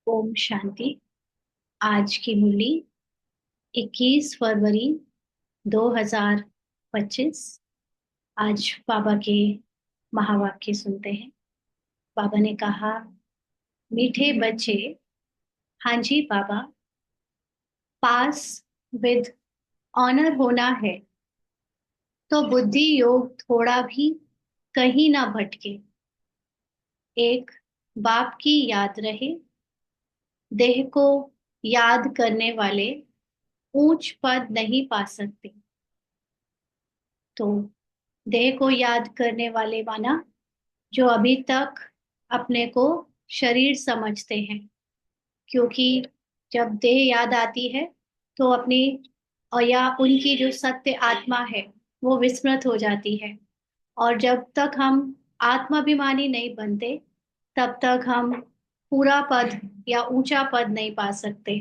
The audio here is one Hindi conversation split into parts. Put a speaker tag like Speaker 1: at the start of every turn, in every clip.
Speaker 1: ओम शांति। आज की मुरली 21 फरवरी 2025। आज बाबा के महावाक्य सुनते हैं। बाबा ने कहा, मीठे बच्चे, हाँ जी बाबा, पास विद ऑनर होना है तो बुद्धि योग थोड़ा भी कहीं ना भटके। एक बाप की याद रहे, देह को याद करने वाले ऊंच पद नहीं पा सकते। तो देह को याद करने वाले माना जो अभी तक अपने को शरीर समझते हैं, क्योंकि जब देह याद आती है तो अपनी और या उनकी जो सत्य आत्मा है वो विस्मृत हो जाती है। और जब तक हम आत्माभिमानी नहीं बनते तब तक हम पूरा पद या ऊंचा पद नहीं पा सकते।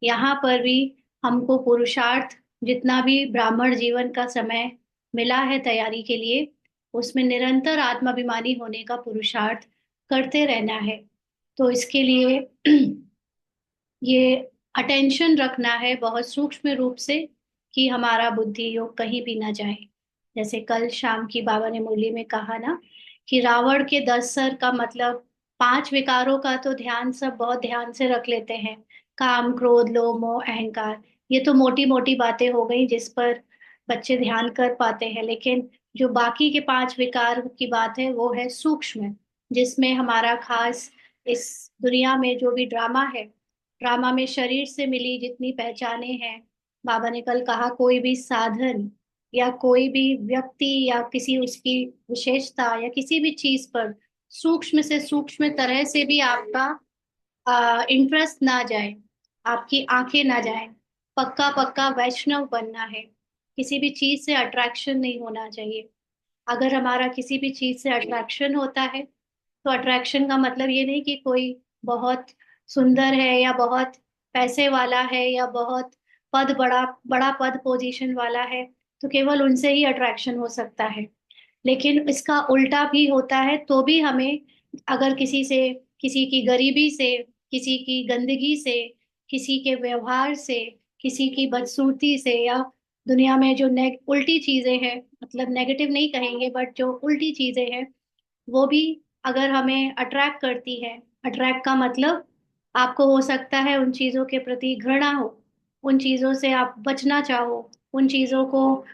Speaker 1: यहाँ पर भी हमको पुरुषार्थ, जितना भी ब्राह्मण जीवन का समय मिला है तैयारी के लिए, उसमें निरंतर आत्माभिमानी होने का पुरुषार्थ करते रहना है। तो इसके लिए ये अटेंशन रखना है बहुत सूक्ष्म रूप से कि हमारा बुद्धि योग कहीं भी ना जाए। जैसे कल शाम की बाबा ने मुरली में कहा ना कि रावण के 10 सर का मतलब 5 विकारों का तो ध्यान सब बहुत ध्यान से रख लेते हैं। काम, क्रोध, लोभ, मोह, अहंकार, ये तो मोटी मोटी बातें हो गई जिस पर बच्चे ध्यान कर पाते हैं। लेकिन जो बाकी के 5 विकार की बात है वो है सूक्ष्म, जिसमें हमारा खास इस दुनिया में जो भी ड्रामा है, ड्रामा में शरीर से मिली जितनी पहचाने हैं। बाबा ने कल कहा, कोई भी साधन या कोई भी व्यक्ति या किसी उसकी विशेषता या किसी भी चीज पर सूक्ष्म से सूक्ष्म तरह से भी आपका इंटरेस्ट ना जाए, आपकी आंखें ना जाए। पक्का पक्का वैष्णव बनना है, किसी भी चीज से अट्रैक्शन नहीं होना चाहिए। अगर हमारा किसी भी चीज से अट्रैक्शन होता है तो अट्रैक्शन का मतलब ये नहीं कि कोई बहुत सुंदर है या बहुत पैसे वाला है या बहुत पद, बड़ा बड़ा पद पोजीशन वाला है तो केवल उनसे ही अट्रैक्शन हो सकता है। लेकिन इसका उल्टा भी होता है तो भी हमें, अगर किसी से, किसी की गरीबी से, किसी की गंदगी से, किसी के व्यवहार से, किसी की बदसूरती से, या दुनिया में जो उल्टी चीजें हैं, मतलब नेगेटिव नहीं कहेंगे बट जो उल्टी चीजें हैं वो भी अगर हमें अट्रैक्ट करती है, अट्रैक्ट का मतलब आपको हो सकता है उन चीजों के प्रति घृणा हो, उन चीजों से आप बचना चाहो, उन चीजों को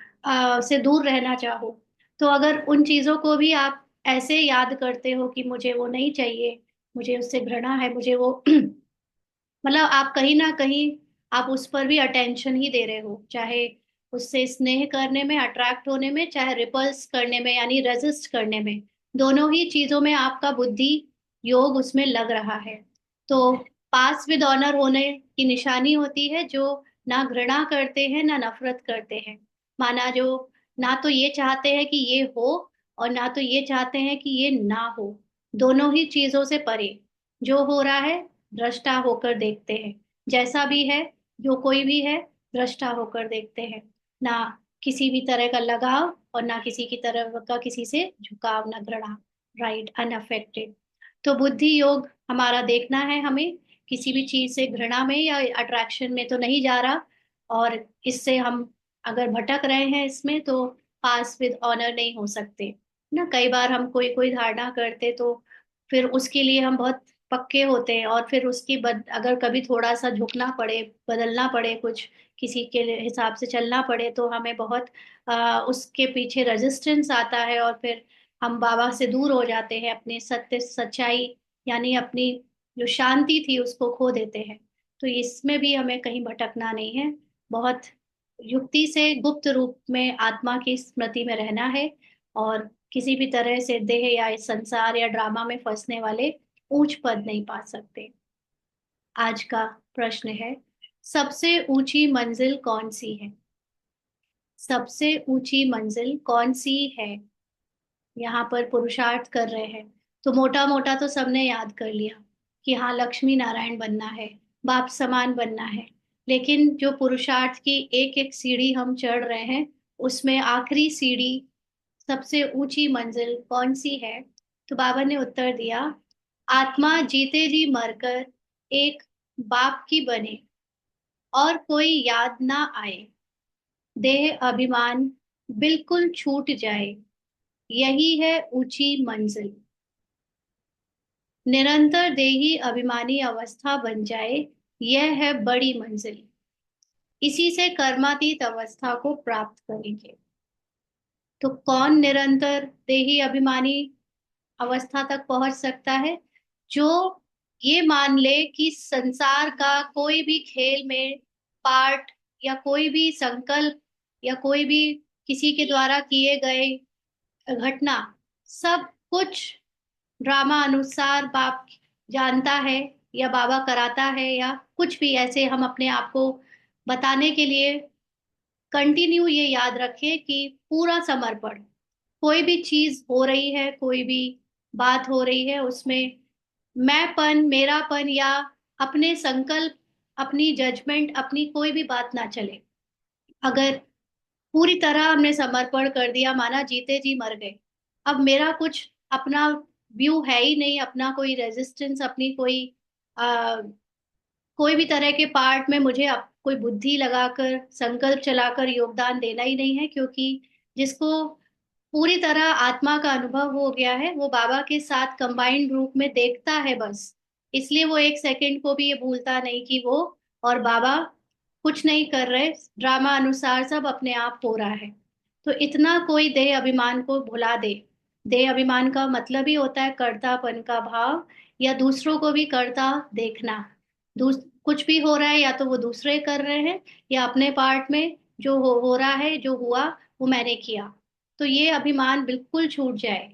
Speaker 1: से दूर रहना चाहो। तो अगर उन चीजों को भी आप ऐसे याद करते हो कि मुझे वो नहीं चाहिए, मुझे उससे घृणा है, मुझे वो मतलब आप कहीं ना कहीं आप उस पर भी अटेंशन ही दे रहे हो, चाहे उससे स्नेह करने में, अट्रैक्ट होने में, चाहे रिपल्स करने में यानी रेजिस्ट करने में। दोनों ही चीजों में आपका बुद्धि योग उसमें लग रहा है। तो पास विद ऑनर होने की निशानी होती है जो ना घृणा करते हैं ना नफरत करते हैं। माना जो ना तो ये चाहते हैं कि ये हो और ना तो ये चाहते हैं कि ये ना हो, दोनों ही चीजों से परे जो हो रहा है दृष्टा होकर देखते हैं। जैसा भी है, जो कोई भी है, दृष्टा होकर देखते हैं। ना किसी भी तरह का लगाव और ना किसी की तरह का किसी से झुकाव, ना घृणा, राइट, अनअफेक्टेड। तो बुद्धि योग हमारा देखना है, हमें किसी भी चीज से घृणा में या अट्रैक्शन में तो नहीं जा रहा। और इससे हम अगर भटक रहे हैं इसमें तो पास विद ऑनर नहीं हो सकते ना। कई बार हम कोई कोई धारणा करते तो फिर उसके लिए हम बहुत पक्के होते हैं, और फिर उसकी अगर कभी थोड़ा सा झुकना पड़े, बदलना पड़े, कुछ किसी के हिसाब से चलना पड़े तो हमें बहुत उसके पीछे रेजिस्टेंस आता है, और फिर हम बाबा से दूर हो जाते हैं, अपने सत्य सच्चाई यानी अपनी जो शांति थी उसको खो देते हैं। तो इसमें भी हमें कहीं भटकना नहीं है, बहुत युक्ति से गुप्त रूप में आत्मा की स्मृति में रहना है, और किसी भी तरह से देह या इस संसार या ड्रामा में फंसने वाले ऊंच पद नहीं पा सकते। आज का प्रश्न है, सबसे ऊंची मंजिल कौन सी है? सबसे ऊंची मंजिल कौन सी है? यहाँ पर पुरुषार्थ कर रहे हैं तो मोटा मोटा तो सबने याद कर लिया कि हाँ, लक्ष्मी नारायण बनना है, बाप समान बनना है। लेकिन जो पुरुषार्थ की एक एक सीढ़ी हम चढ़ रहे हैं उसमें आखिरी सीढ़ी, सबसे ऊंची मंजिल कौन सी है? तो बाबा ने उत्तर दिया, आत्मा जीते जी मरकर एक बाप की बने और कोई याद ना आए, देह अभिमान बिल्कुल छूट जाए, यही है ऊंची मंजिल। निरंतर देही अभिमानी अवस्था बन जाए, यह है बड़ी मंजिल। इसी से कर्मातीत अवस्था को प्राप्त करेंगे। तो कौन निरंतर देही अभिमानी अवस्था तक पहुंच सकता है? जो ये मान ले कि संसार का कोई भी खेल में पार्ट, या कोई भी संकल्प, या कोई भी किसी के द्वारा किए गए घटना, सब कुछ ड्रामा अनुसार बाप जानता है, या बाबा कराता है, या कुछ भी ऐसे हम अपने आप को बताने के लिए कंटिन्यू ये याद रखें कि पूरा समर्पण। कोई भी चीज हो रही है, कोई भी बात हो रही है, उसमें मैंपन, मेरापन, या अपने संकल्प, अपनी जजमेंट, अपनी कोई भी बात ना चले। अगर पूरी तरह हमने समर्पण कर दिया, माना जीते जी मर गए, अब मेरा कुछ अपना व्यू है ही नहीं, अपना कोई रेजिस्टेंस, अपनी कोई आ, कोई भी तरह के पार्ट में मुझे कोई बुद्धि लगाकर, संकल्प चलाकर योगदान देना ही नहीं है, क्योंकि जिसको पूरी तरह आत्मा का अनुभव हो गया है, वो बाबा के साथ कंबाइंड रूप में देखता है बस। इसलिए वो एक सेकंड को भी ये भूलता नहीं कि वो और बाबा कुछ नहीं कर रहे, ड्रामा अनुसार सब अपने आप हो रहा है। तो इतना कोई देह अभिमान को भुला दे। देह अभिमान का मतलब ही होता है कर्तापन का भाव, या दूसरों को भी कर्ता देखना। कुछ भी हो रहा है, या तो वो दूसरे कर रहे हैं, या अपने पार्ट में जो हो रहा है, जो हुआ वो मैंने किया। तो ये अभिमान बिल्कुल छूट जाए,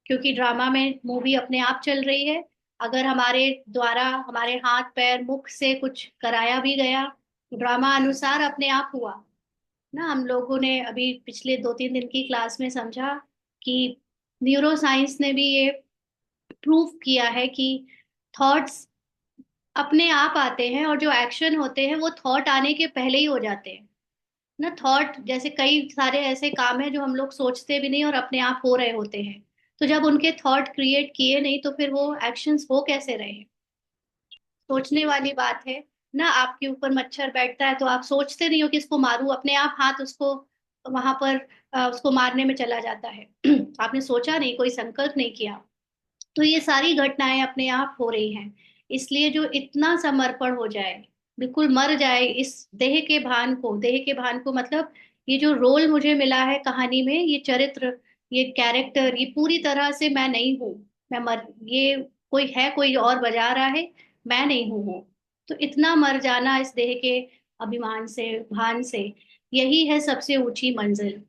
Speaker 1: क्योंकि ड्रामा में मूवी अपने आप चल रही है। अगर हमारे द्वारा हमारे हाथ पैर मुख से कुछ कराया भी गया, ड्रामा अनुसार अपने आप हुआ ना। हम लोगों ने अभी पिछले 2-3 दिन की क्लास में समझा कि न्यूरो साइंस ने भी ये प्रूव किया है कि थॉट्स अपने आप आते हैं, और जो एक्शन होते हैं वो थॉट आने के पहले ही हो जाते हैं ना। थॉट जैसे कई सारे ऐसे काम है जो हम लोग सोचते भी नहीं और अपने आप हो रहे होते हैं। तो जब उनके थॉट क्रिएट किए नहीं, तो फिर वो एक्शंस हो कैसे रहे? सोचने वाली बात है ना। आपके ऊपर मच्छर बैठता है तो आप सोचते नहीं हो कि इसको मारूं, अपने आप हाथ उसको वहां पर उसको मारने में चला जाता है। आपने सोचा नहीं, कोई संकल्प नहीं किया। तो ये सारी घटनाएं अपने आप हो रही हैं। इसलिए जो इतना समर्पण हो जाए, बिल्कुल मर जाए इस देह के भान को। देह के भान को मतलब ये जो रोल मुझे मिला है कहानी में, ये चरित्र, ये कैरेक्टर, ये पूरी तरह से मैं नहीं हूँ। मैं मर ये कोई है, कोई और बजा रहा है, मैं नहीं हूँ वो। तो इतना मर जाना इस देह के अभिमान से, भान से, यही है सबसे ऊंची मंजिल।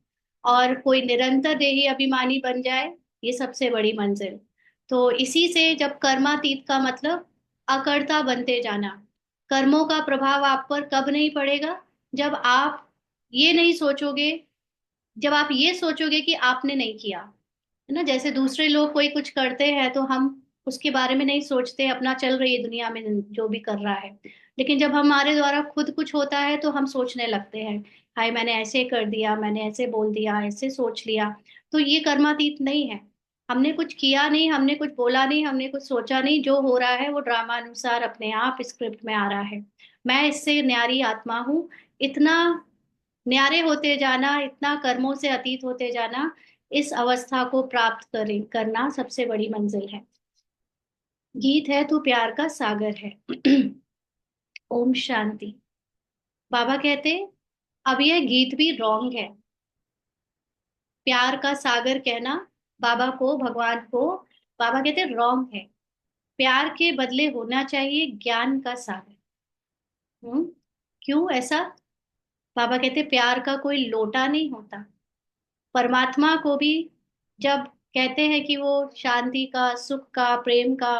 Speaker 1: और कोई निरंतर देही अभिमानी बन जाए, ये सबसे बड़ी मंजिल। तो इसी से जब कर्मातीत का मतलब अकर्ता बनते जाना। कर्मों का प्रभाव आप पर कब नहीं पड़ेगा? जब आप ये नहीं सोचोगे, जब आप ये सोचोगे कि आपने नहीं किया, है ना। जैसे दूसरे लोग कोई कुछ करते हैं तो हम उसके बारे में नहीं सोचते, अपना चल रही है दुनिया में जो भी कर रहा है। लेकिन जब हमारे द्वारा खुद कुछ होता है तो हम सोचने लगते हैं, हाय मैंने ऐसे कर दिया, मैंने ऐसे बोल दिया, ऐसे सोच लिया। तो ये कर्मातीत नहीं है। हमने कुछ किया नहीं, हमने कुछ बोला नहीं, हमने कुछ सोचा नहीं, जो हो रहा है वो ड्रामा अनुसार अपने आप स्क्रिप्ट में आ रहा है। मैं इससे न्यारी आत्मा हूँ। इतना न्यारे होते जाना, इतना कर्मों से अतीत होते जाना, इस अवस्था को प्राप्त करना सबसे बड़ी मंजिल है। गीत है तो प्यार का सागर है। ओम शांति। बाबा कहते, अब यह गीत भी रॉन्ग है। प्यार का सागर कहना बाबा को, भगवान को, बाबा कहते रॉन्ग है। प्यार के बदले होना चाहिए ज्ञान का सागर। हम्म। क्यों ऐसा? बाबा कहते प्यार का कोई लोटा नहीं होता। परमात्मा को भी जब कहते हैं कि वो शांति का, सुख का, प्रेम का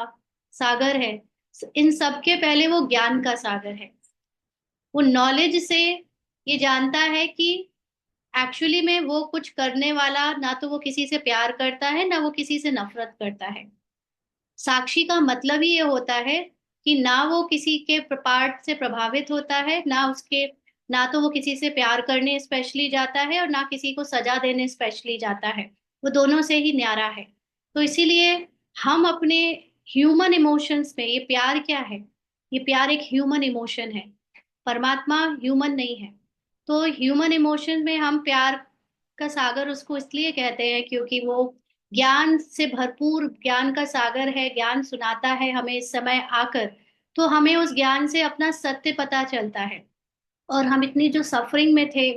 Speaker 1: सागर है, इन सब के पहले वो ज्ञान का सागर है। वो नॉलेज से ये जानता है कि एक्चुअली में वो कुछ करने वाला, ना तो वो किसी से प्यार करता है, ना वो किसी से नफरत करता है। साक्षी का मतलब ही ये होता है कि ना वो किसी के पार्ट से प्रभावित होता है, ना उसके, ना तो वो किसी से प्यार करने स्पेशली जाता है, और ना किसी को सजा देने स्पेशली जाता है। वो दोनों से ही न्यारा है। तो इसीलिए हम अपने ह्यूमन इमोशंस में, ये प्यार क्या है? ये प्यार एक ह्यूमन इमोशन है, परमात्मा ह्यूमन नहीं है। तो ह्यूमन इमोशन में हम प्यार का सागर उसको इसलिए कहते हैं क्योंकि वो ज्ञान से भरपूर, ज्ञान का सागर है, ज्ञान सुनाता है हमें इस समय आकर। तो हमें उस ज्ञान से अपना सत्य पता चलता है, और हम इतनी जो सफरिंग में थे,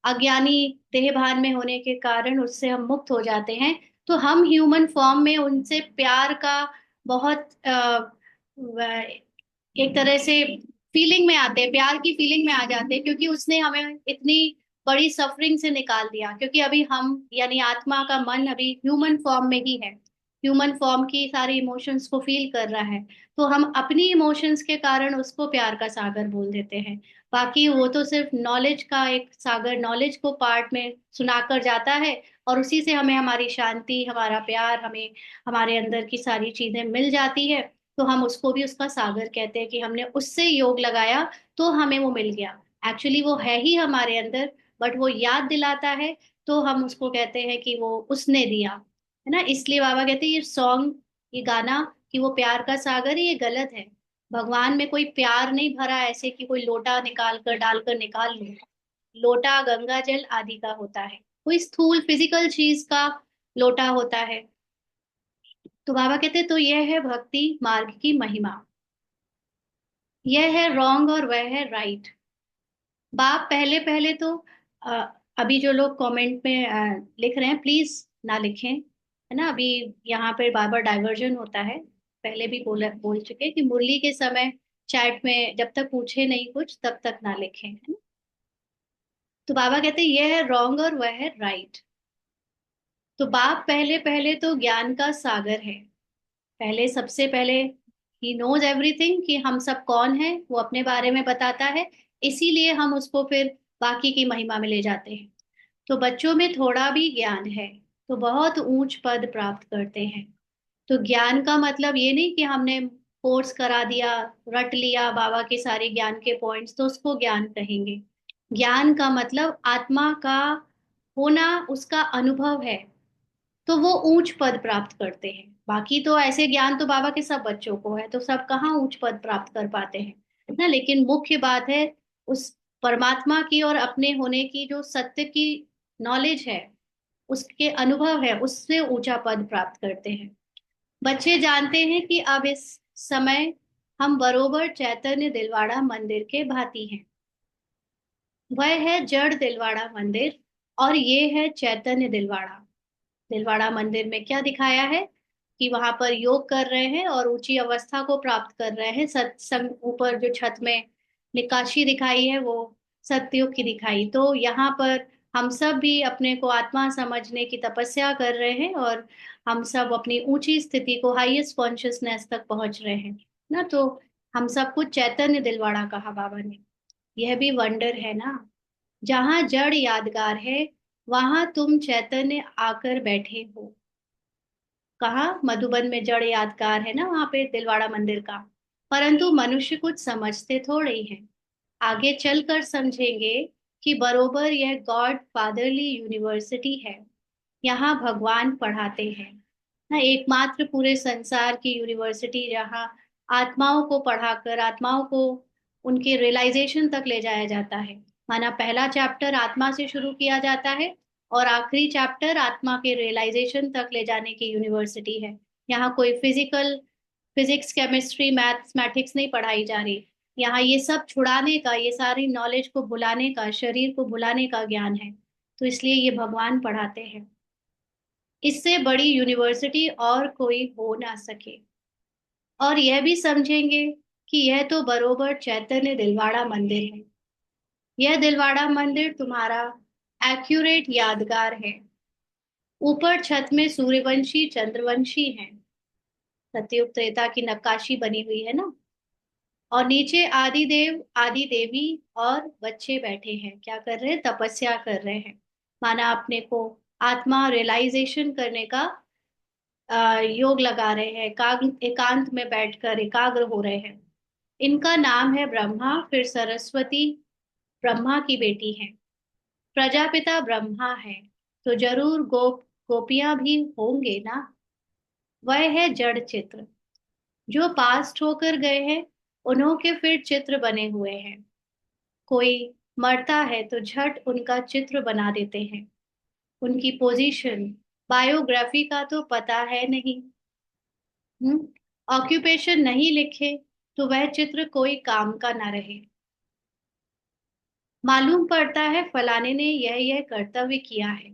Speaker 1: अज्ञानी देह भान में होने के कारण, उससे हम मुक्त हो जाते हैं। तो हम ह्यूमन फॉर्म में उनसे प्यार का बहुत एक तरह से फीलिंग में आते हैं, प्यार की फीलिंग में आ जाते हैं, क्योंकि उसने हमें इतनी बड़ी सफरिंग से निकाल दिया। क्योंकि अभी हम यानी आत्मा का मन अभी ह्यूमन फॉर्म में ही है, ह्यूमन फॉर्म की सारी इमोशंस को फील कर रहा है। तो हम अपनी इमोशंस के कारण उसको प्यार का सागर बोल देते हैं। बाकी वो तो सिर्फ नॉलेज का एक सागर, नॉलेज को पार्ट में सुनाकर जाता है, और उसी से हमें हमारी शांति, हमारा प्यार, हमें हमारे अंदर की सारी चीजें मिल जाती है। तो हम उसको भी उसका सागर कहते हैं कि हमने उससे योग लगाया तो हमें वो मिल गया। एक्चुअली वो है ही हमारे अंदर, बट वो याद दिलाता है, तो हम उसको कहते हैं कि वो उसने दिया, है ना। इसलिए बाबा कहते हैं ये सॉन्ग, ये गाना, कि वो प्यार का सागर है, ये गलत है। भगवान में कोई प्यार नहीं भरा ऐसे कि कोई लोटा निकाल कर डालकर निकाल लो। लोटा गंगा जल आदि का होता है, कोई स्थूल फिजिकल चीज का लोटा होता है। तो बाबा कहते तो यह है भक्ति मार्ग की महिमा, यह है रॉन्ग और वह है राइट। बाप पहले पहले तो अ, अभी जो लोग कमेंट में लिख रहे हैं प्लीज ना लिखें, है ना। अभी यहाँ पे बार बार डाइवर्जन होता है। पहले भी बोल चुके कि मुरली के समय चैट में जब तक पूछे नहीं कुछ तब तक ना लिखें, है ना। तो बाबा कहते हैं यह है रॉन्ग और वह है राइट। तो बाप पहले पहले तो ज्ञान का सागर है, पहले सबसे पहले ही नोज एवरीथिंग, कि हम सब कौन है वो अपने बारे में बताता है। इसीलिए हम उसको फिर बाकी की महिमा में ले जाते हैं। तो बच्चों में थोड़ा भी ज्ञान है तो बहुत ऊंच पद प्राप्त करते हैं। तो ज्ञान का मतलब ये नहीं कि हमने कोर्स करा दिया, रट लिया बाबा के सारे ज्ञान के पॉइंट्स तो उसको ज्ञान कहेंगे। ज्ञान का मतलब आत्मा का होना, उसका अनुभव है, तो वो ऊंच पद प्राप्त करते हैं। बाकी तो ऐसे ज्ञान तो बाबा के सब बच्चों को है, तो सब कहाँ ऊंच पद प्राप्त कर पाते हैं ना। लेकिन मुख्य बात है उस परमात्मा की और अपने होने की जो सत्य की नॉलेज है, उसके अनुभव है, उससे ऊंचा पद प्राप्त करते हैं। बच्चे जानते हैं कि अब इस समय हम बरोबर चैतन्य दिलवाड़ा मंदिर के भांति हैं। वह है जड़ दिलवाड़ा मंदिर और ये है चैतन्य दिलवाड़ा। दिलवाड़ा मंदिर में क्या दिखाया है कि वहां पर योग कर रहे हैं और ऊंची अवस्था को प्राप्त कर रहे हैं। सत्संग ऊपर जो छत में निकाशी दिखाई है वो सतयुग की दिखाई। तो यहाँ पर हम सब भी अपने को आत्मा समझने की तपस्या कर रहे हैं, और हम सब अपनी ऊंची स्थिति को, हाईएस्ट कॉन्शियसनेस तक पहुंच रहे हैं ना। तो हम सबको चैतन्य दिलवाड़ा कहा बाबा ने। यह भी वंडर है ना। जहां जड़ यादगार है वहां तुम चैतन्य आकर बैठे हो। कहा मधुबन में जड़ यादगार है ना, वहां पे दिलवाड़ा मंदिर का। परंतु मनुष्य कुछ समझते थोड़े ही हैं। आगे चलकर समझेंगे कि बरोबर यह गॉड फादरली यूनिवर्सिटी है। यहाँ भगवान पढ़ाते हैं ना, एकमात्र पूरे संसार की यूनिवर्सिटी जहाँ आत्माओं को पढ़ाकर आत्माओं को उनके रियलाइजेशन तक ले जाया जाता है। माना पहला चैप्टर आत्मा से शुरू किया जाता है और आखिरी चैप्टर आत्मा के रियलाइजेशन तक ले जाने की यूनिवर्सिटी है। यहाँ कोई फिजिक्स केमिस्ट्री मैथमेटिक्स नहीं पढ़ाई जा रही। यहाँ ये सब छुड़ाने का, ये सारी नॉलेज को भुलाने का, शरीर को भुलाने का ज्ञान है। तो इसलिए ये भगवान पढ़ाते हैं। इससे बड़ी यूनिवर्सिटी और कोई हो ना सके। और यह भी समझेंगे कि यह तो बरोबर चैतन्य दिलवाड़ा मंदिर है। यह दिलवाड़ा मंदिर तुम्हारा एक्यूरेट यादगार है। ऊपर छत में सूर्यवंशी चंद्रवंशी हैं, सतयुग त्रेता की नक्काशी बनी हुई है ना। और नीचे आदि देव आदि देवी और बच्चे बैठे हैं, क्या कर रहे हैं, तपस्या कर रहे हैं। माना अपने को आत्मा रियलाइजेशन करने का योग लगा रहे हैं, एकांत में बैठकर एकाग्र हो रहे हैं। इनका नाम है ब्रह्मा। फिर सरस्वती ब्रह्मा की बेटी है, प्रजापिता ब्रह्मा है, तो जरूर गोपियां भी होंगे ना। वह है जड़ चित्र जो पास्ट होकर गए हैं, उन्हों के फिर चित्र बने हुए हैं। कोई मरता है तो झट उनका चित्र बना देते हैं। उनकी पोजीशन, बायोग्राफी का तो पता है नहीं। ऑक्यूपेशन नहीं लिखे तो वह चित्र कोई काम का ना रहे। मालूम पड़ता है फलाने ने यह कर्तव्य किया है।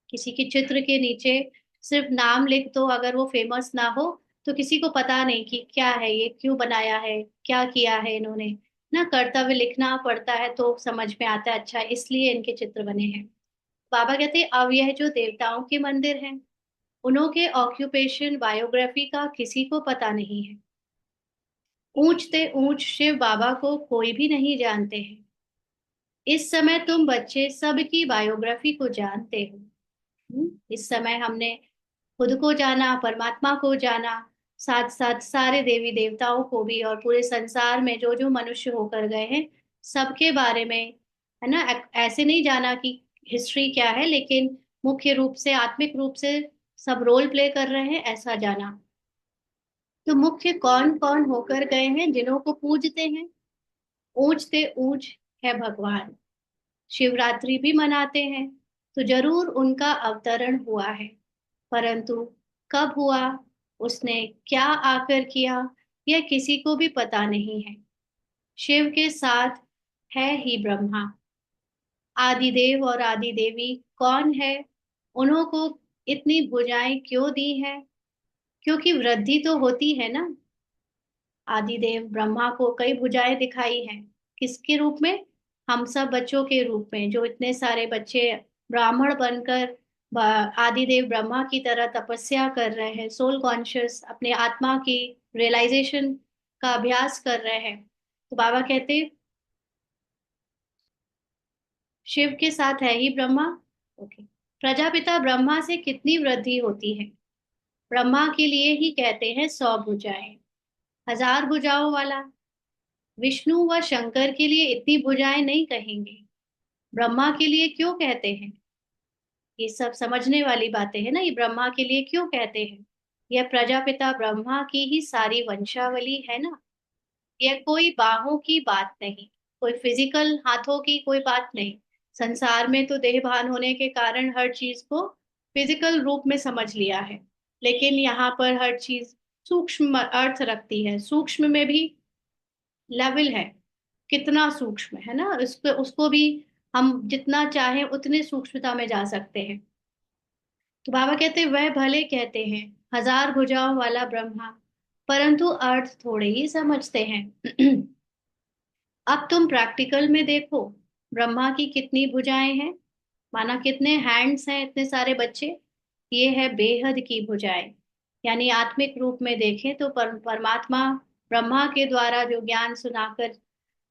Speaker 1: किसी के चित्र के नीचे सिर्फ नाम लिख दो, अगर वो फेमस ना हो तो किसी को पता नहीं कि क्या है, ये क्यों बनाया है, क्या किया है इन्होंने। ना कर्तव्य लिखना पड़ता है तो समझ में आता है, अच्छा इसलिए इनके चित्र बने हैं। बाबा कहते हैं अब यह जो देवताओं के मंदिर हैं, उन्हों के ऑक्यूपेशन बायोग्राफी का किसी को पता नहीं है। ऊंचते ऊंच शिव बाबा को कोई भी नहीं जानते हैं। इस समय तुम बच्चे सबकी बायोग्राफी को जानते हो। इस समय हमने खुद को जाना, परमात्मा को जाना, साथ साथ सारे देवी देवताओं को भी, और पूरे संसार में जो जो मनुष्य होकर गए हैं सबके बारे में, है ना। ऐसे नहीं जाना कि हिस्ट्री क्या है, लेकिन मुख्य रूप से आत्मिक रूप से सब रोल प्ले कर रहे हैं, ऐसा जाना। तो मुख्य कौन कौन होकर गए हैं जिन्हों को पूजते हैं? ऊंचते ऊंच है भगवान। शिवरात्रि भी मनाते हैं तो जरूर उनका अवतरण हुआ है, परंतु कब हुआ, उसने क्या आकर किया, यह किसी को भी पता नहीं है। शिव के साथ है ही ब्रह्मा। आदिदेव और आदि देवी कौन है? उन्हों को इतनी भुजाएं क्यों दी हैं? क्योंकि वृद्धि तो होती है ना। आदिदेव ब्रह्मा को कई भुजाएं दिखाई हैं। किसके रूप में? हम सब बच्चों के रूप में, जो इतने सारे बच्चे ब्राह्मण बनकर आदिदेव ब्रह्मा की तरह तपस्या कर रहे हैं, सोल कॉन्शियस अपने आत्मा की रियलाइजेशन का अभ्यास कर रहे हैं। तो बाबा कहते शिव के साथ है ही ब्रह्मा। ओके। प्रजापिता ब्रह्मा से कितनी वृद्धि होती है? ब्रह्मा के लिए ही कहते हैं 100 भुजाएं, 1000 भुजाओं वाला। विष्णु व शंकर के लिए इतनी भुजाएं नहीं कहेंगे, ब्रह्मा के लिए क्यों कहते हैं? ये सब समझने वाली बातें हैं ना, ये ब्रह्मा के लिए क्यों कहते हैं? यह प्रजापिता ब्रह्मा की ही सारी वंशावली है ना। यह कोई बाहों की बात नहीं, कोई फिजिकल हाथों की कोई बात नहीं। संसार में तो देह भान होने के कारण हर चीज को फिजिकल रूप में समझ लिया है, लेकिन यहाँ पर हर चीज सूक्ष्म अर्थ रखती है। सूक्ष्म में भी लेवल है, कितना सूक्ष्म है ना, उसको उसको भी हम जितना चाहें उतने सूक्ष्मता में जा सकते हैं। तो बाबा कहते हैं वह भले कहते हैं 1000 भुजाओं वाला ब्रह्मा, परंतु अर्थ थोड़े ही समझते हैं। अब तुम प्रैक्टिकल में देखो, ब्रह्मा की कितनी भुजाएं हैं, माना कितने हैंड्स हैं, इतने सारे बच्चे। ये है बेहद की भुजाएं। यानी आत्मिक रूप में देखें तो परमात्मा ब्रह्मा के द्वारा जो ज्ञान सुनाकर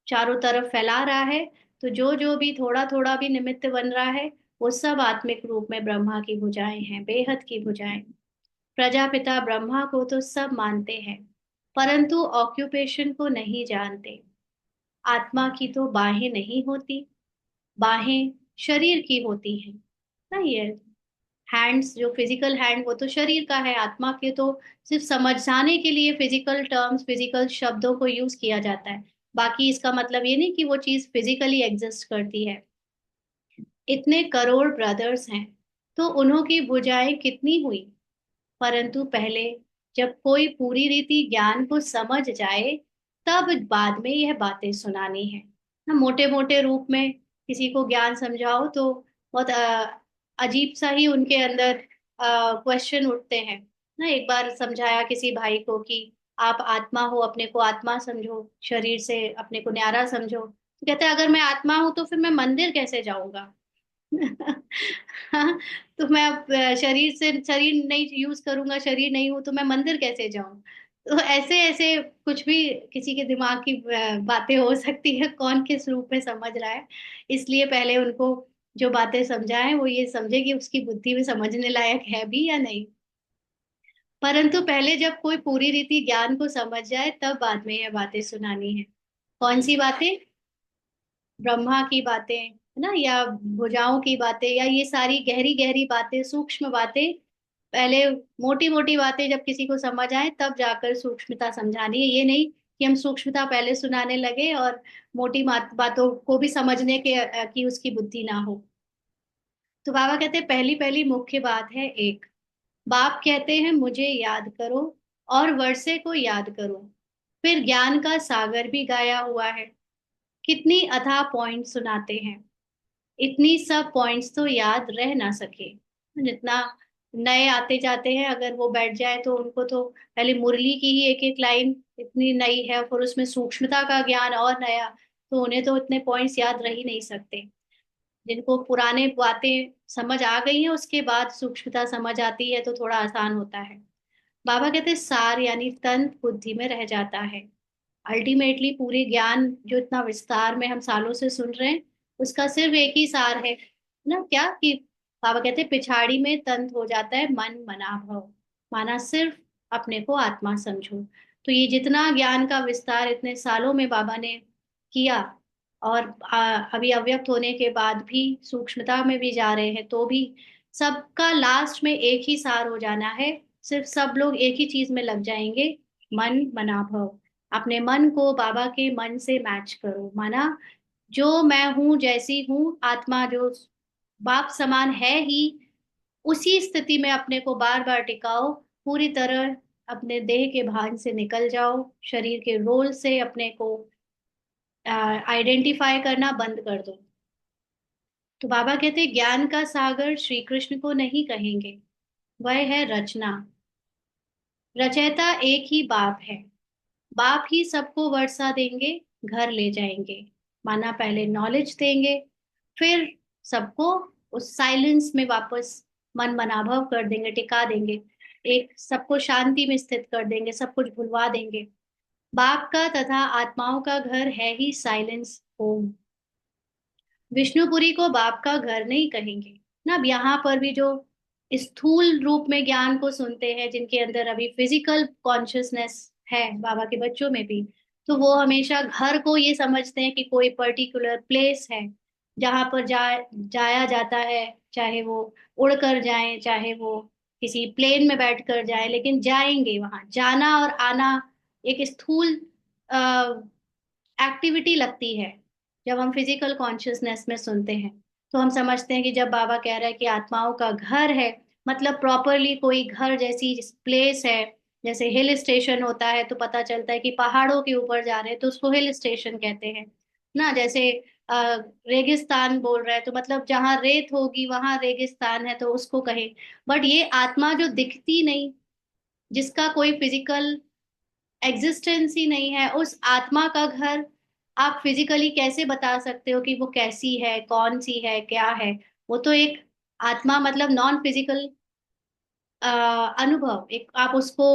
Speaker 1: चारों तरफ फैला रहा है, तो जो जो भी थोड़ा थोड़ा भी निमित्त बन रहा है, वो सब आत्मिक रूप में ब्रह्मा की भुजाएं हैं, बेहद की भुजाएं। प्रजापिता ब्रह्मा को तो सब मानते हैं, परंतु ऑक्यूपेशन को नहीं जानते। आत्मा की तो बाहें नहीं होती, बाहें शरीर की होती हैं ना। ये हैंड्स, जो फिजिकल हैंड, वो तो शरीर का है। आत्मा के तो सिर्फ समझाने के लिए फिजिकल टर्म्स, फिजिकल शब्दों को यूज किया जाता है। बाकी इसका मतलब ये नहीं कि वो चीज फिजिकली एग्जिस्ट करती है। इतने करोड़ ब्रदर्स हैं तो उन्हों की भुजाएं कितनी हुई? परंतु पहले जब कोई पूरी रीति ज्ञान को समझ जाए, तब बाद में यह बातें सुनानी है ना। मोटे मोटे रूप में किसी को ज्ञान समझाओ तो बहुत अजीब सा ही उनके अंदर क्वेश्चन उठते हैं ना। एक बार समझाया किसी भाई को कि आप आत्मा हो, अपने को आत्मा समझो, शरीर से अपने को न्यारा समझो। तो कहते हैं अगर मैं आत्मा हूं तो फिर मैं मंदिर कैसे जाऊंगा? हाँ, तो मैं अब शरीर से शरीर नहीं यूज करूंगा, शरीर नहीं हूं तो मैं मंदिर कैसे जाऊं? तो ऐसे ऐसे कुछ भी किसी के दिमाग की बातें हो सकती है, कौन किस रूप में समझ रहा है। इसलिए पहले उनको जो बातें समझाएं वो ये समझे कि उसकी बुद्धि में समझने लायक है भी या नहीं। परंतु पहले जब कोई पूरी रीति ज्ञान को समझ जाए, तब बाद में ये बातें सुनानी है। कौन सी बातें? ब्रह्मा की बातें, है ना, या भुजाओं की बातें, या ये सारी गहरी गहरी बातें, सूक्ष्म बातें। पहले मोटी मोटी बातें जब किसी को समझ आए, तब जाकर सूक्ष्मता समझानी है। ये नहीं कि हम सूक्ष्मता पहले सुनाने लगे और मोटी बातों को भी समझने के की उसकी बुद्धि ना हो। तो बाबा कहते हैं पहली पहली मुख्य बात है एक, बाप कहते हैं मुझे याद करो और वर्षे को याद करो। फिर ज्ञान का सागर भी गाया हुआ है। कितनी अथाह पॉइंट सुनाते हैं, इतनी सब पॉइंट्स तो याद रह ना सके। जितना नए आते जाते हैं अगर वो बैठ जाए तो उनको तो पहले मुरली की ही एक एक लाइन इतनी नई है, फिर उसमें सूक्ष्मता का ज्ञान और नया, तो उन्हें तो इतने पॉइंट्स याद रह ही नहीं सकते। जिनको पुराने बातें समझ आ गई हैं उसके बाद सूक्ष्मता समझ आती है तो थोड़ा आसान होता है। बाबा कहते हैं सार यानी तंत्र बुद्धि में रह जाता है। अल्टीमेटली पूरे ज्ञान जो इतना विस्तार में हम सालों से सुन रहे हैं उसका सिर्फ एक ही सार है ना, क्या कि बाबा कहते हैं पिछाड़ी में तंत्र हो जाता है मन मना भव, माना सिर्फ अपने को आत्मा समझो। तो ये जितना ज्ञान का विस्तार इतने सालों में बाबा ने किया, और अभी अव्यक्त होने के बाद भी सूक्ष्मता में भी जा रहे हैं, तो भी सबका लास्ट में एक ही सार हो जाना है। सिर्फ सब लोग एक ही चीज में लग जाएंगे, मन मना भव। अपने मन को बाबा के मन से मैच करो, माना जो मैं हूं जैसी हूं आत्मा जो बाप समान है ही, उसी स्थिति में अपने को बार बार टिकाओ। पूरी तरह अपने देह के भान से निकल जाओ, शरीर के रोल से अपने को आइडेंटिफाई करना बंद कर दो। तो बाबा कहते हैं ज्ञान का सागर श्री कृष्ण को नहीं कहेंगे, वह है रचना। रचयिता एक ही बाप है, बाप ही सबको वर्षा देंगे, घर ले जाएंगे। माना पहले नॉलेज देंगे, फिर सबको उस साइलेंस में वापस मन मनाभव कर देंगे, टिका देंगे, एक सबको शांति में स्थित कर देंगे, सब कुछ भुलवा देंगे। बाप का तथा आत्माओं का घर है ही साइलेंस होम। विष्णुपुरी को बाप का घर नहीं कहेंगे ना। अब यहाँ पर भी जो स्थूल रूप में ज्ञान को सुनते हैं, जिनके अंदर अभी फिजिकल कॉन्शियसनेस है, बाबा के बच्चों में भी, तो वो हमेशा घर को ये समझते हैं कि कोई पर्टिकुलर प्लेस है जहाँ पर जाया जाता है। चाहे वो उड़ कर जाएं, चाहे वो किसी प्लेन में बैठ कर जाएं, लेकिन जाएंगे वहां। जाना और आना एक स्थूल एक्टिविटी लगती है। जब हम फिजिकल कॉन्शियसनेस में सुनते हैं तो हम समझते हैं कि जब बाबा कह रहा है कि आत्माओं का घर है, मतलब प्रॉपरली कोई घर जैसी प्लेस है। जैसे हिल स्टेशन होता है तो पता चलता है कि पहाड़ों के ऊपर जा रहे हैं तो उसको हिल स्टेशन कहते हैं ना। जैसे रेगिस्तान बोल रहा है तो मतलब जहाँ रेत होगी वहां रेगिस्तान है तो उसको कहे। बट ये आत्मा जो दिखती नहीं, जिसका कोई फिजिकल एग्जिस्टेंस ही नहीं है, उस आत्मा का घर आप फिजिकली कैसे बता सकते हो कि वो कैसी है, कौन सी है, क्या है? वो तो एक आत्मा मतलब नॉन फिजिकल अनुभव, एक आप उसको